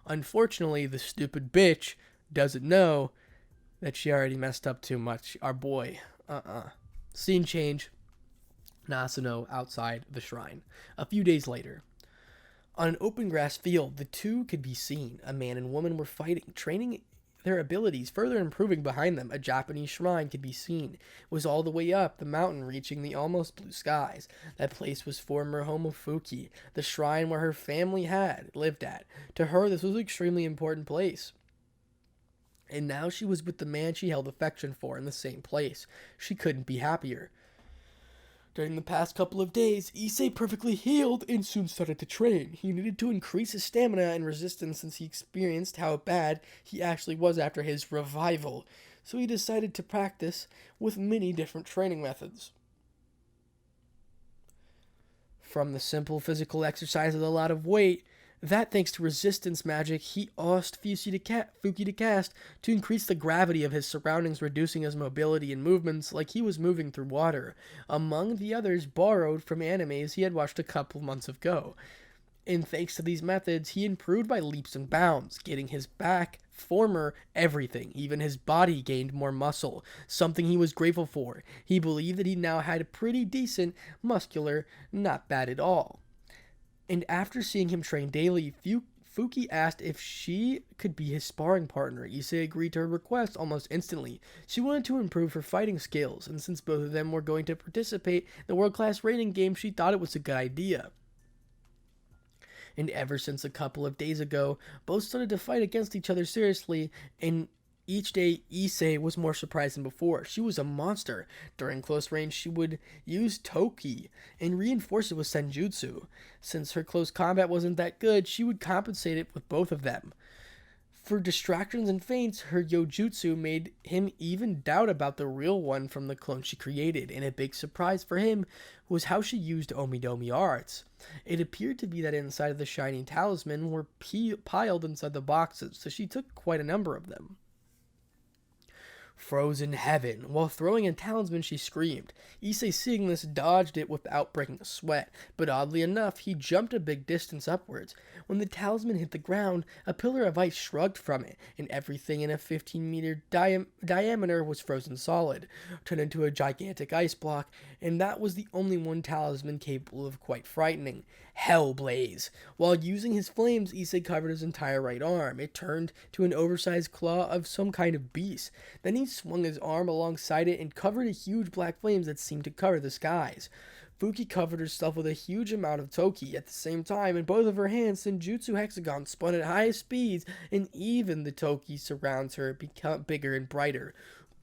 Unfortunately, the stupid bitch doesn't know that she already messed up too much. Our boy. Scene change. Nasuno outside the shrine. A few days later. On an open grass field, the two could be seen. A man and woman were fighting, training their abilities, further improving behind them. A Japanese shrine could be seen. It was all the way up the mountain, reaching the almost blue skies. That place was former home of Fuki, the shrine where her family had lived at. To her, this was an extremely important place. And now she was with the man she held affection for in the same place. She couldn't be happier. During the past couple of days, Issei perfectly healed and soon started to train. He needed to increase his stamina and resistance since he experienced how bad he actually was after his revival, so he decided to practice with many different training methods. From the simple physical exercise with a lot of weight, that thanks to resistance magic, he asked Fuki to cast to increase the gravity of his surroundings, reducing his mobility and movements like he was moving through water, among the others borrowed from animes he had watched a couple months ago. And thanks to these methods, he improved by leaps and bounds, getting his back, former everything. Even his body gained more muscle, something he was grateful for. He believed that he now had a pretty decent, muscular, not bad at all. And after seeing him train daily, Fuki asked if she could be his sparring partner. Issei agreed to her request almost instantly. She wanted to improve her fighting skills, and since both of them were going to participate in the world-class rating game, she thought it was a good idea. And ever since a couple of days ago, both started to fight against each other seriously, and each day, Issei was more surprised than before. She was a monster. During close range, she would use Toki and reinforce it with Senjutsu. Since her close combat wasn't that good, she would compensate it with both of them. For distractions and feints, her Yojutsu made him even doubt about the real one from the clone she created, and a big surprise for him was how she used Omidomi arts. It appeared to be that inside of the shining talisman were piled inside the boxes, so she took quite a number of them. Frozen heaven. While throwing a talisman, she screamed. Issei, seeing this, dodged it without breaking a sweat, but oddly enough, he jumped a big distance upwards. When the talisman hit the ground, a pillar of ice shrugged from it, and everything in a 15-meter diameter was frozen solid, turned into a gigantic ice block, and that was the only one talisman capable of quite frightening. Hellblaze. While using his flames, Issei covered his entire right arm. It turned to an oversized claw of some kind of beast. Then he swung his arm alongside it and covered a huge black flames that seemed to cover the skies. Fuki covered herself with a huge amount of toki. At the same time, in both of her hands, Senjutsu hexagons spun at high speeds, and even the toki surrounds her became bigger and brighter.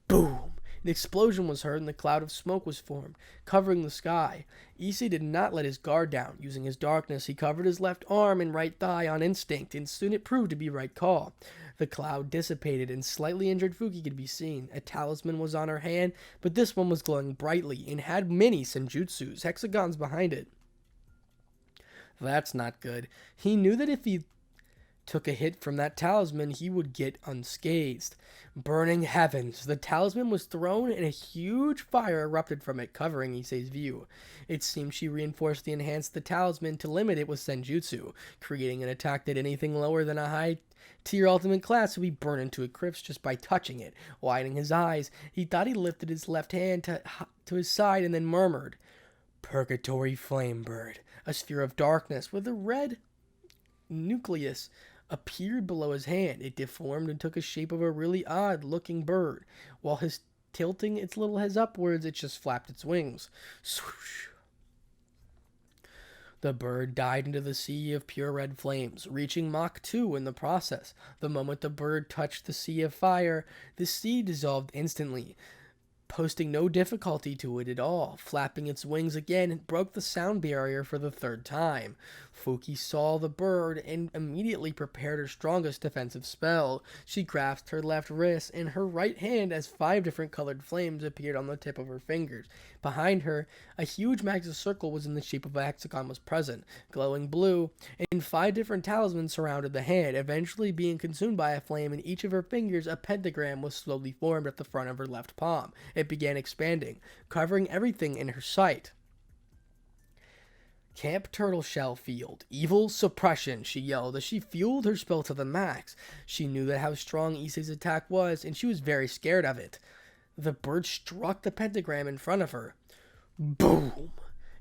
Boom! An explosion was heard and the cloud of smoke was formed, covering the sky. Issei did not let his guard down. Using his darkness, he covered his left arm and right thigh on instinct, and soon it proved to be right call. The cloud dissipated, and slightly injured Fuki could be seen. A talisman was on her hand, but this one was glowing brightly, and had many senjutsus, hexagons behind it. That's not good. He knew that if he took a hit from that talisman, he would get unscathed. Burning heavens. The talisman was thrown and a huge fire erupted from it, covering Issei's view. It seemed she reinforced and enhanced the talisman to limit it with senjutsu, creating an attack that anything lower than a high-tier ultimate class would be burned into a crisp just by touching it. Widening his eyes, he thought he lifted his left hand to his side and then murmured, "Purgatory Flame Bird." A sphere of darkness with a red nucleus appeared below his hand. It deformed and took a shape of a really odd-looking bird. While his tilting its little head upwards, it just flapped its wings. Swoosh! The bird died into the sea of pure red flames, reaching Mach 2 in the process. The moment the bird touched the sea of fire, the sea dissolved instantly, posting no difficulty to it at all. Flapping its wings again, it broke the sound barrier for the third time. Fuki saw the bird and immediately prepared her strongest defensive spell. She grasped her left wrist in her right hand as 5 different colored flames appeared on the tip of her fingers. Behind her, a huge magic circle was in the shape of a hexagon was present, glowing blue, and 5 different talismans surrounded the hand, eventually being consumed by a flame. In each of her fingers, a pentagram was slowly formed at the front of her left palm. It began expanding, covering everything in her sight. Camp Turtle Shell Field. Evil suppression, she yelled as she fueled her spell to the max. She knew that how strong Issei's attack was, and she was very scared of it. The bird struck the pentagram in front of her. Boom!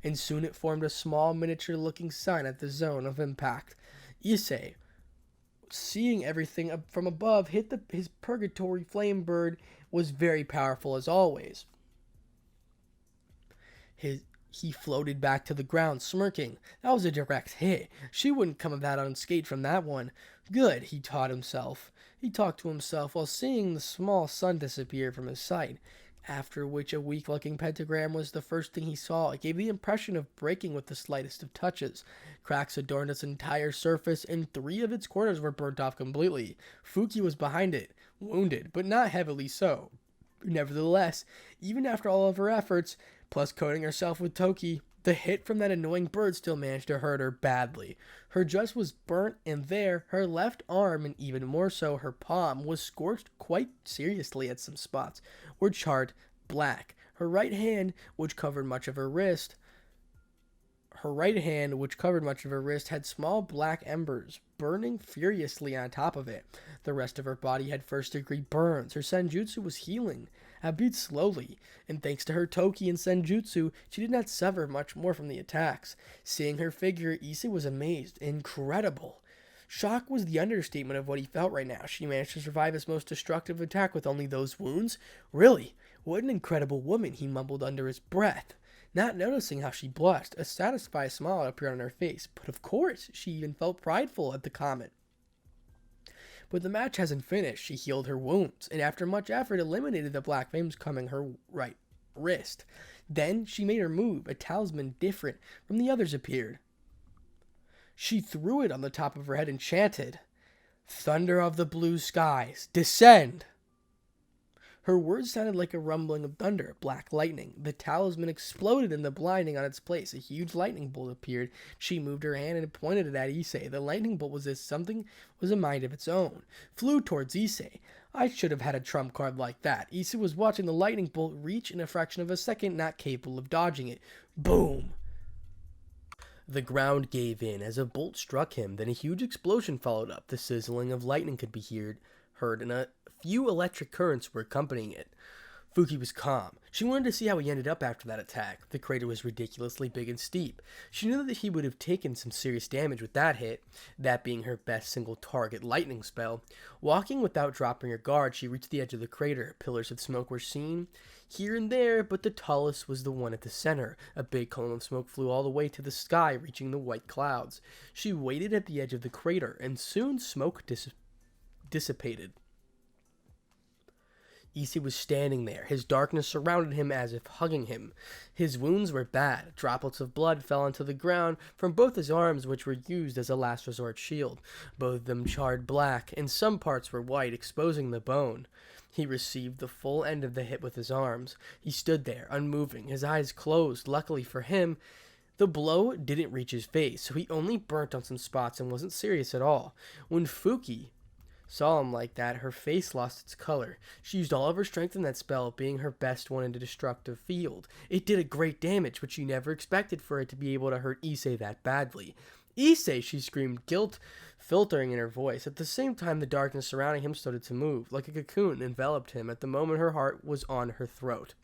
And soon it formed a small miniature-looking sign at the zone of impact. Issei, seeing everything from above, his purgatory flame bird was very powerful as always. He floated back to the ground, smirking. That was a direct hit. She wouldn't come about unscathed from that one. Good, he talked to himself while seeing the small sun disappear from his sight, after which a weak-looking pentagram was the first thing he saw. It gave the impression of breaking with the slightest of touches. Cracks adorned its entire surface, and 3 of its corners were burnt off completely. Fuki was behind it, wounded, but not heavily so. Nevertheless, even after all of her efforts, plus coating herself with toki, the hit from that annoying bird still managed to hurt her badly. Her dress was burnt, and her left arm, and even more so her palm, was scorched quite seriously at some spots, were charred black. Her right hand, which covered much of her wrist, had small black embers burning furiously on top of it. The rest of her body had first-degree burns. Her senjutsu was healing, albeit slowly, and thanks to her toki and senjutsu, she did not suffer much more from the attacks. Seeing her figure, Issei was amazed. Incredible. Shock was the understatement of what he felt right now. She managed to survive his most destructive attack with only those wounds? Really? What an incredible woman, he mumbled under his breath, not noticing how she blushed. A satisfied smile appeared on her face. But of course, she even felt prideful at the comment. But the match hasn't finished. She healed her wounds, and after much effort, eliminated the black flames coming her right wrist. Then she made her move. A talisman different from the others appeared. She threw it on the top of her head and chanted, "Thunder of the blue skies, descend!" Her words sounded like a rumbling of thunder, black lightning. The talisman exploded in the blinding on its place. A huge lightning bolt appeared. She moved her hand and pointed it at Issei. The lightning bolt was as something was a mind of its own, flew towards Issei. I should have had a trump card like that. Issei was watching the lightning bolt reach in a fraction of a second, not capable of dodging it. Boom! The ground gave in as a bolt struck him, then a huge explosion followed up. The sizzling of lightning could be heard, and a few electric currents were accompanying it. Fuki was calm. She wanted to see how he ended up after that attack. The crater was ridiculously big and steep. She knew that he would have taken some serious damage with that hit, that being her best single target lightning spell. Walking without dropping her guard, she reached the edge of the crater. Pillars of smoke were seen here and there, but the tallest was the one at the center. A big column of smoke flew all the way to the sky, reaching the white clouds. She waited at the edge of the crater, and soon smoke dissipated. Issei was standing there. His darkness surrounded him as if hugging him. His wounds were bad. Droplets of blood fell onto the ground from both his arms, which were used as a last resort shield. Both of them charred black, and some parts were white, exposing the bone. He received the full end of the hit with his arms. He stood there, unmoving, his eyes closed. Luckily for him, the blow didn't reach his face, so he only burnt on some spots and wasn't serious at all. When Fuki saw him like that, her face lost its color. She used all of her strength in that spell, being her best one in a destructive field. It did a great damage, but she never expected for it to be able to hurt Issei that badly. Issei, she screamed, guilt filtering in her voice. At the same time, the darkness surrounding him started to move. Like a cocoon enveloped him. At the moment, her heart was on her throat.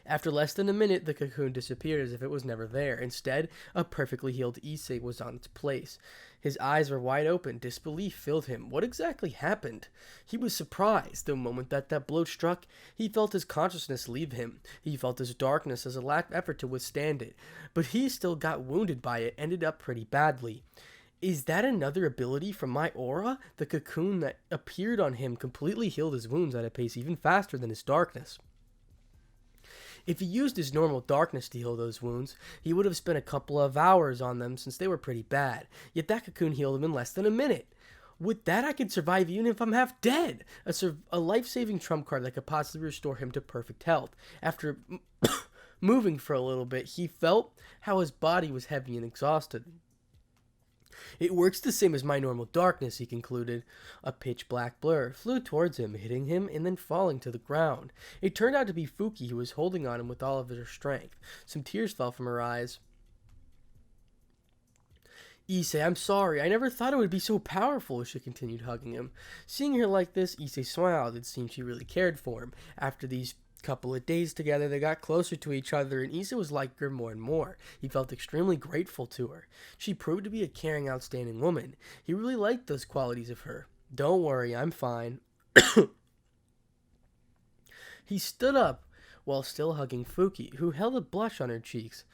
After less than a minute, the cocoon disappeared as if it was never there. Instead, a perfectly healed Issei was on its place. His eyes were wide open. Disbelief filled him. What exactly happened? He was surprised. The moment that blow struck, he felt his consciousness leave him. He felt his darkness as a lack of effort to withstand it. But he still got wounded by it, ended up pretty badly. Is that another ability from my aura? The cocoon that appeared on him completely healed his wounds at a pace even faster than his darkness. If he used his normal darkness to heal those wounds, he would have spent a couple of hours on them since they were pretty bad. Yet that cocoon healed him in less than a minute. With that, I could survive even if I'm half dead. A life-saving trump card that could possibly restore him to perfect health. After moving for a little bit, he felt how his body was heavy and exhausted. It works the same as my normal darkness, he concluded. A pitch-black blur flew towards him, hitting him and then falling to the ground. It turned out to be Fuki, who was holding on him with all of her strength. Some tears fell from her eyes. Issei, I'm sorry. I never thought it would be so powerful, she continued, hugging him. Seeing her like this, Issei smiled. It seemed she really cared for him. After these couple of days together, they got closer to each other, and Issei was liking her more and more. He felt extremely grateful to her. She proved to be a caring, outstanding woman. He really liked those qualities of her. Don't worry, I'm fine. He stood up while still hugging Fuki, who held a blush on her cheeks.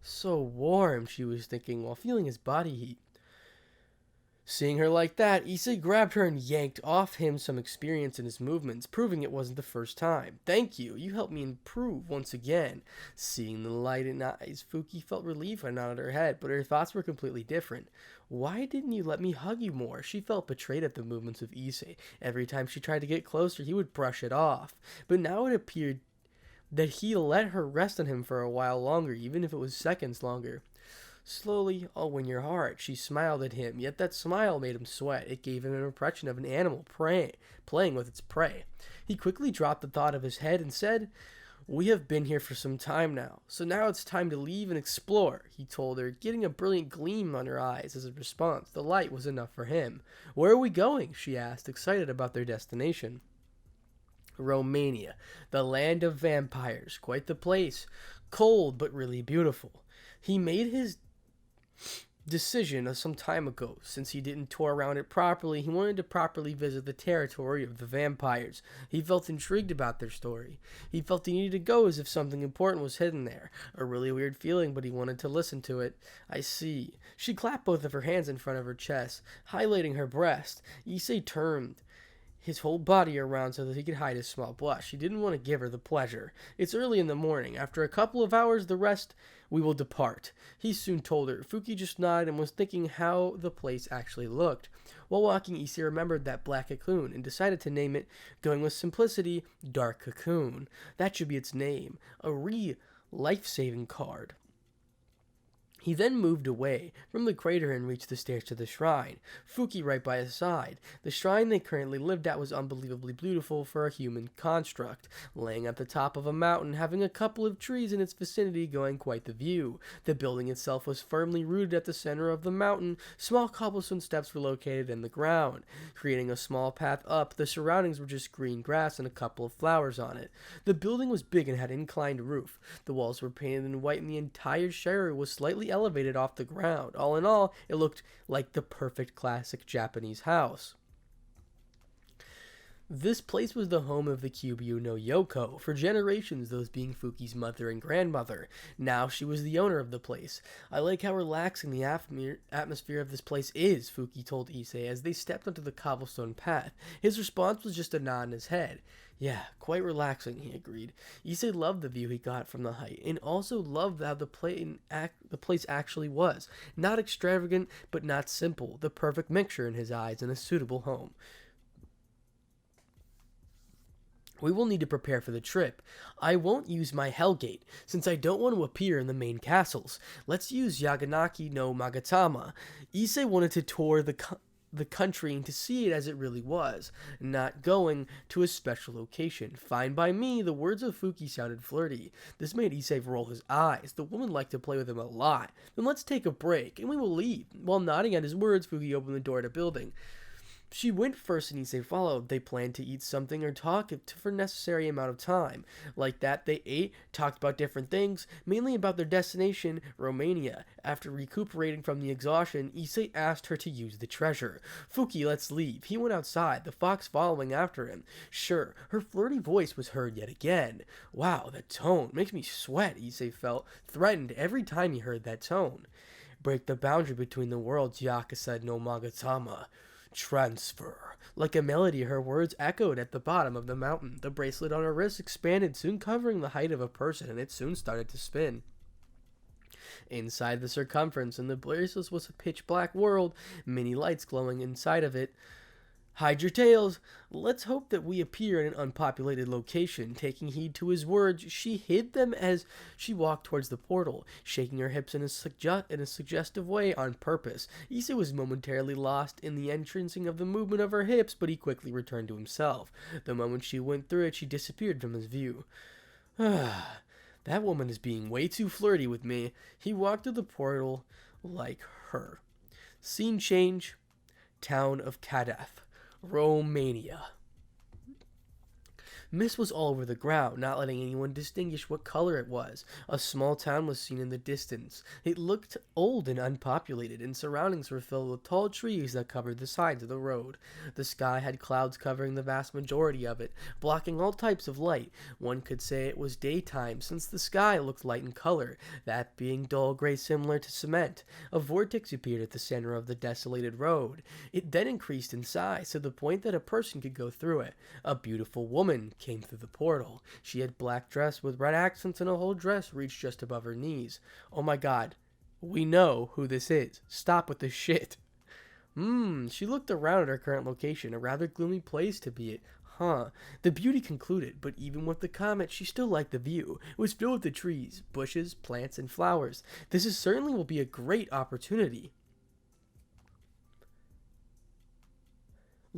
So warm, she was thinking, while feeling his body heat. Seeing her like that, Issei grabbed her and yanked off him some experience in his movements, proving it wasn't the first time. Thank you. You helped me improve once again. Seeing the light in eyes, Fuki felt relief and nodded her head, but her thoughts were completely different. Why didn't you let me hug you more? She felt betrayed at the movements of Issei. Every time she tried to get closer, he would brush it off. But now it appeared that he let her rest on him for a while longer, even if it was seconds longer. Slowly, I'll win your heart. She smiled at him, yet that smile made him sweat. It gave him an impression of an animal playing with its prey. He quickly dropped the thought of his head and said, We have been here for some time now, so now it's time to leave and explore, he told her, getting a brilliant gleam on her eyes as a response. The light was enough for him. Where are we going? She asked, excited about their destination. Romania, the land of vampires. Quite the place. Cold, but really beautiful. He made his decision some time ago. Since he didn't tour around it properly, he wanted to properly visit the territory of the vampires. He felt intrigued about their story. He felt he needed to go as if something important was hidden there. A really weird feeling, but he wanted to listen to it. I see. She clapped both of her hands in front of her chest, highlighting her breast. Issei turned his whole body around so that he could hide his small blush. He didn't want to give her the pleasure. It's early in the morning. After a couple of hours, the rest we will depart. He soon told her. Fuki just nodded and was thinking how the place actually looked. While walking, Issei remembered that black cocoon and decided to name it, going with simplicity, Dark Cocoon. That should be its name. A life-saving card. He then moved away from the crater and reached the stairs to the shrine, Fuki right by his side. The shrine they currently lived at was unbelievably beautiful for a human construct, laying at the top of a mountain, having a couple of trees in its vicinity going quite the view. The building itself was firmly rooted at the center of the mountain. Small cobblestone steps were located in the ground, creating a small path up. The surroundings were just green grass and a couple of flowers on it. The building was big and had an inclined roof. The walls were painted in white and the entire area was slightly elevated off the ground. All in all, it looked like the perfect classic Japanese house. This place was the home of the Kyubyu no Yoko, for generations those being Fuki's mother and grandmother. Now she was the owner of the place. I like how relaxing the atmosphere of this place is, Fuki told Issei as they stepped onto the cobblestone path. His response was just a nod in his head. Yeah, quite relaxing, he agreed. Issei loved the view he got from the height, and also loved how the place actually was. Not extravagant, but not simple. The perfect mixture in his eyes and a suitable home. We will need to prepare for the trip. I won't use my Hellgate, since I don't want to appear in the main castles. Let's use Yaganaki no Magatama. Issei wanted to tour the country and to see it as it really was, not going to a special location. Fine by me, the words of Fuki sounded flirty. This made Issei roll his eyes. The woman liked to play with him a lot. Then let's take a break, and we will leave. While nodding at his words, Fuki opened the door to the building. She went first and Issei followed. They planned to eat something or talk for a necessary amount of time. Like that, they ate, talked about different things, mainly about their destination, Romania. After recuperating from the exhaustion, Issei asked her to use the treasure. Fuki, let's leave. He went outside, the fox following after him. Sure, her flirty voice was heard yet again. Wow, that tone makes me sweat, Issei felt, threatened every time he heard that tone. Break the boundary between the worlds, Yakuza no Magatama. Transfer. Like a melody, her words echoed at the bottom of the mountain. The bracelet on her wrist expanded, soon covering the height of a person, and it soon started to spin. Inside the circumference, and the bracelet was a pitch-black world, many lights glowing inside of it. Hide your tails. Let's hope that we appear in an unpopulated location. Taking heed to his words, she hid them as she walked towards the portal, shaking her hips in a suggestive way on purpose. Issei was momentarily lost in the entrancing of the movement of her hips, but he quickly returned to himself. The moment she went through it, she disappeared from his view. That woman is being way too flirty with me. He walked through the portal like her. Scene change. Town of Kadath. Romania. Mist was all over the ground, not letting anyone distinguish what color it was. A small town was seen in the distance. It looked old and unpopulated, and surroundings were filled with tall trees that covered the sides of the road. The sky had clouds covering the vast majority of it, blocking all types of light. One could say it was daytime, since the sky looked light in color, that being dull gray similar to cement. A vortex appeared at the center of the desolated road. It then increased in size to the point that a person could go through it. A beautiful woman came through the portal. She had black dress with red accents and a whole dress reached just above her knees. Oh my god. We know who this is. Stop with this shit. She looked around at her current location, a rather gloomy place to be at. The beauty concluded, but even with the comment, she still liked the view. It was filled with the trees, bushes, plants, and flowers. This certainly will be a great opportunity.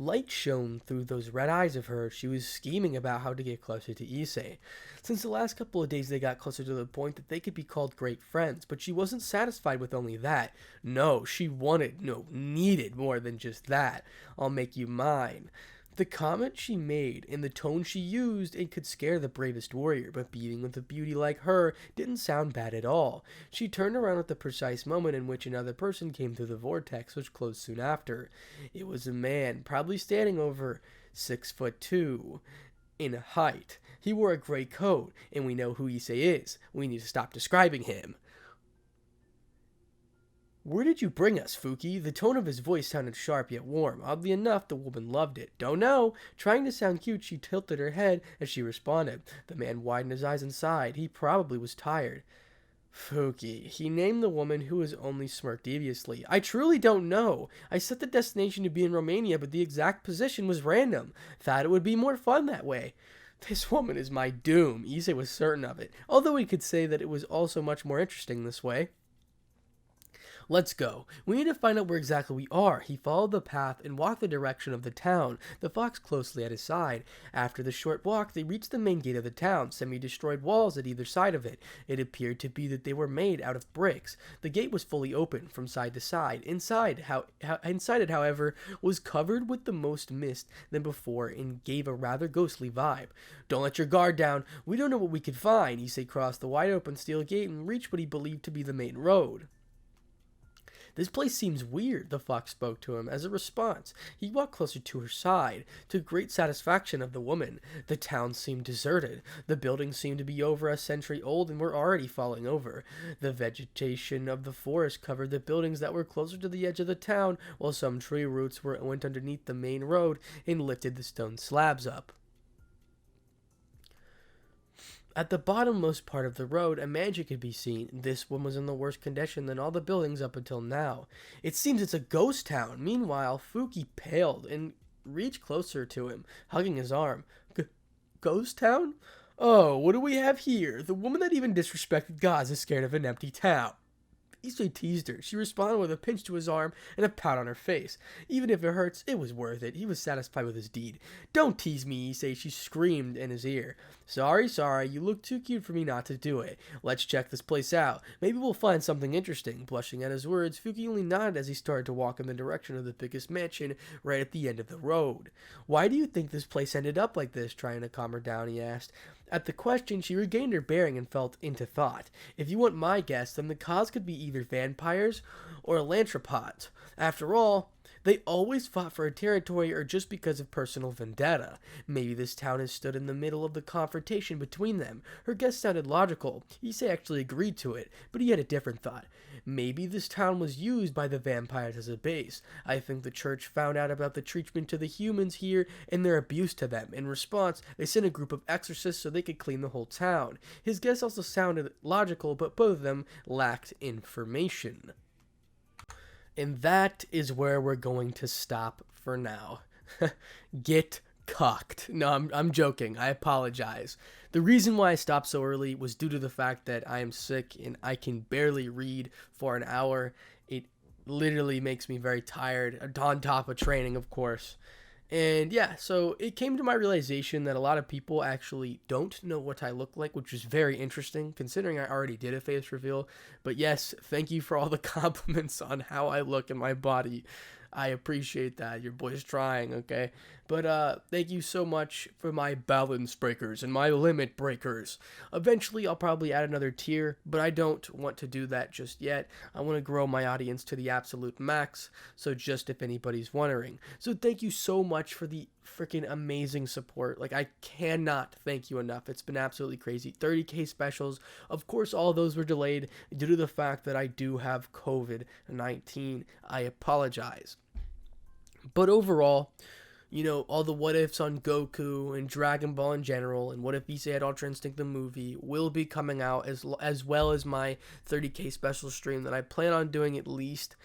Light shone through those red eyes of hers. She was scheming about how to get closer to Issei. Since the last couple of days they got closer to the point that they could be called great friends, but she wasn't satisfied with only that. No, she needed more than just that. I'll make you mine. The comment she made and the tone she used, it could scare the bravest warrior, but being with a beauty like her didn't sound bad at all. She turned around at the precise moment in which another person came through the vortex, which closed soon after. It was a man, probably standing over 6'2" in height. He wore a gray coat, and we know who Issei is. We need to stop describing him. Where did you bring us, Fuki? The tone of his voice sounded sharp yet warm. Oddly enough, the woman loved it. Don't know. Trying to sound cute, she tilted her head as she responded. The man widened his eyes and sighed. He probably was tired. Fuki. He named the woman, who was only smirked deviously. I truly don't know. I set the destination to be in Romania, but the exact position was random. Thought it would be more fun that way. This woman is my doom. Issei was certain of it, although he could say that it was also much more interesting this way. Let's go. We need to find out where exactly we are. He followed the path and walked the direction of the town, the fox closely at his side. After the short walk, they reached the main gate of the town, semi-destroyed walls at either side of it. It appeared to be that they were made out of bricks. The gate was fully open from side to side. Inside it, however, was covered with the most mist than before and gave a rather ghostly vibe. Don't let your guard down. We don't know what we could find. Issei crossed the wide open steel gate and reached what he believed to be the main road. This place seems weird, the fox spoke to him. As a response, he walked closer to her side, to great satisfaction of the woman. The town seemed deserted. The buildings seemed to be over a century old and were already falling over. The vegetation of the forest covered the buildings that were closer to the edge of the town, while some tree roots went underneath the main road and lifted the stone slabs up. At the bottommost part of the road, a mansion could be seen. This one was in the worse condition than all the buildings up until now. It seems it's a ghost town. Meanwhile, Fuki paled and reached closer to him, hugging his arm. Ghost town? Oh, what do we have here? The woman that even disrespected gods is scared of an empty town. Issei teased her. She responded with a pinch to his arm and a pout on her face. Even if it hurts, it was worth it. He was satisfied with his deed. Don't tease me, Issei, she screamed in his ear. Sorry, you look too cute for me not to do it. Let's check this place out. Maybe we'll find something interesting. Blushing at his words, Fuki only nodded as he started to walk in the direction of the biggest mansion right at the end of the road. Why do you think this place ended up like this? Trying to calm her down, he asked. At the question, she regained her bearing and fell into thought. If you want my guess, then the cause could be either vampires or lanthropods. After all, they always fought for a territory or just because of personal vendetta. Maybe this town has stood in the middle of the confrontation between them. Her guess sounded logical. Issei actually agreed to it, but he had a different thought. Maybe this town was used by the vampires as a base. I think the church found out about the treatment to the humans here and their abuse to them. In response, they sent a group of exorcists so they could clean the whole town. His guess also sounded logical, but both of them lacked information. And that is where we're going to stop for now. Get cocked. No, I'm joking. I apologize. The reason why I stopped so early was due to the fact that I am sick and I can barely read for an hour. It literally makes me very tired, on top of training, of course. And yeah, so it came to my realization that a lot of people actually don't know what I look like, which is very interesting considering I already did a face reveal. But yes, thank you for all the compliments on how I look in my body. I appreciate that. Your boy's trying, okay? But thank you so much for my balance breakers and my limit breakers. Eventually, I'll probably add another tier, but I don't want to do that just yet. I want to grow my audience to the absolute max, so just if anybody's wondering. So thank you so much for the freaking amazing support. Like, I cannot thank you enough. It's been absolutely crazy. 30K specials. Of course, all those were delayed due to the fact that I do have COVID-19. I apologize. But overall, you know, all the what ifs on Goku and Dragon Ball in general, and what if Issei had Ultra Instinct the movie will be coming out, as well as my 30K special stream that I plan on doing at least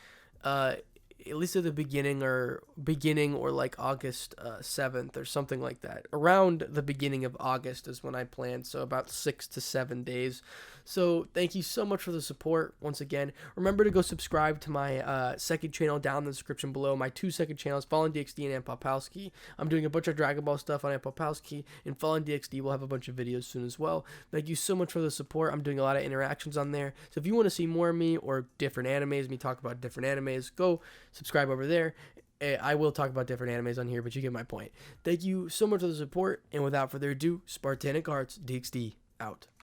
at the beginning or like August 7th or something like that. Around the beginning of August is when I plan, so about 6 to 7 days. So thank you so much for the support once again. Remember to go subscribe to my second channel down in the description below. My 2 second channels, Fallen DxD and Ampopowski. I'm doing a bunch of Dragon Ball stuff on Ampopowski, and Fallen DxD will have a bunch of videos soon as well. Thank you so much for the support. I'm doing a lot of interactions on there. So if you want to see more of me or different animes, me talk about different animes, go subscribe over there. I will talk about different animes on here, but you get my point. Thank you so much for the support, and without further ado, Spartanic Arts DxD out.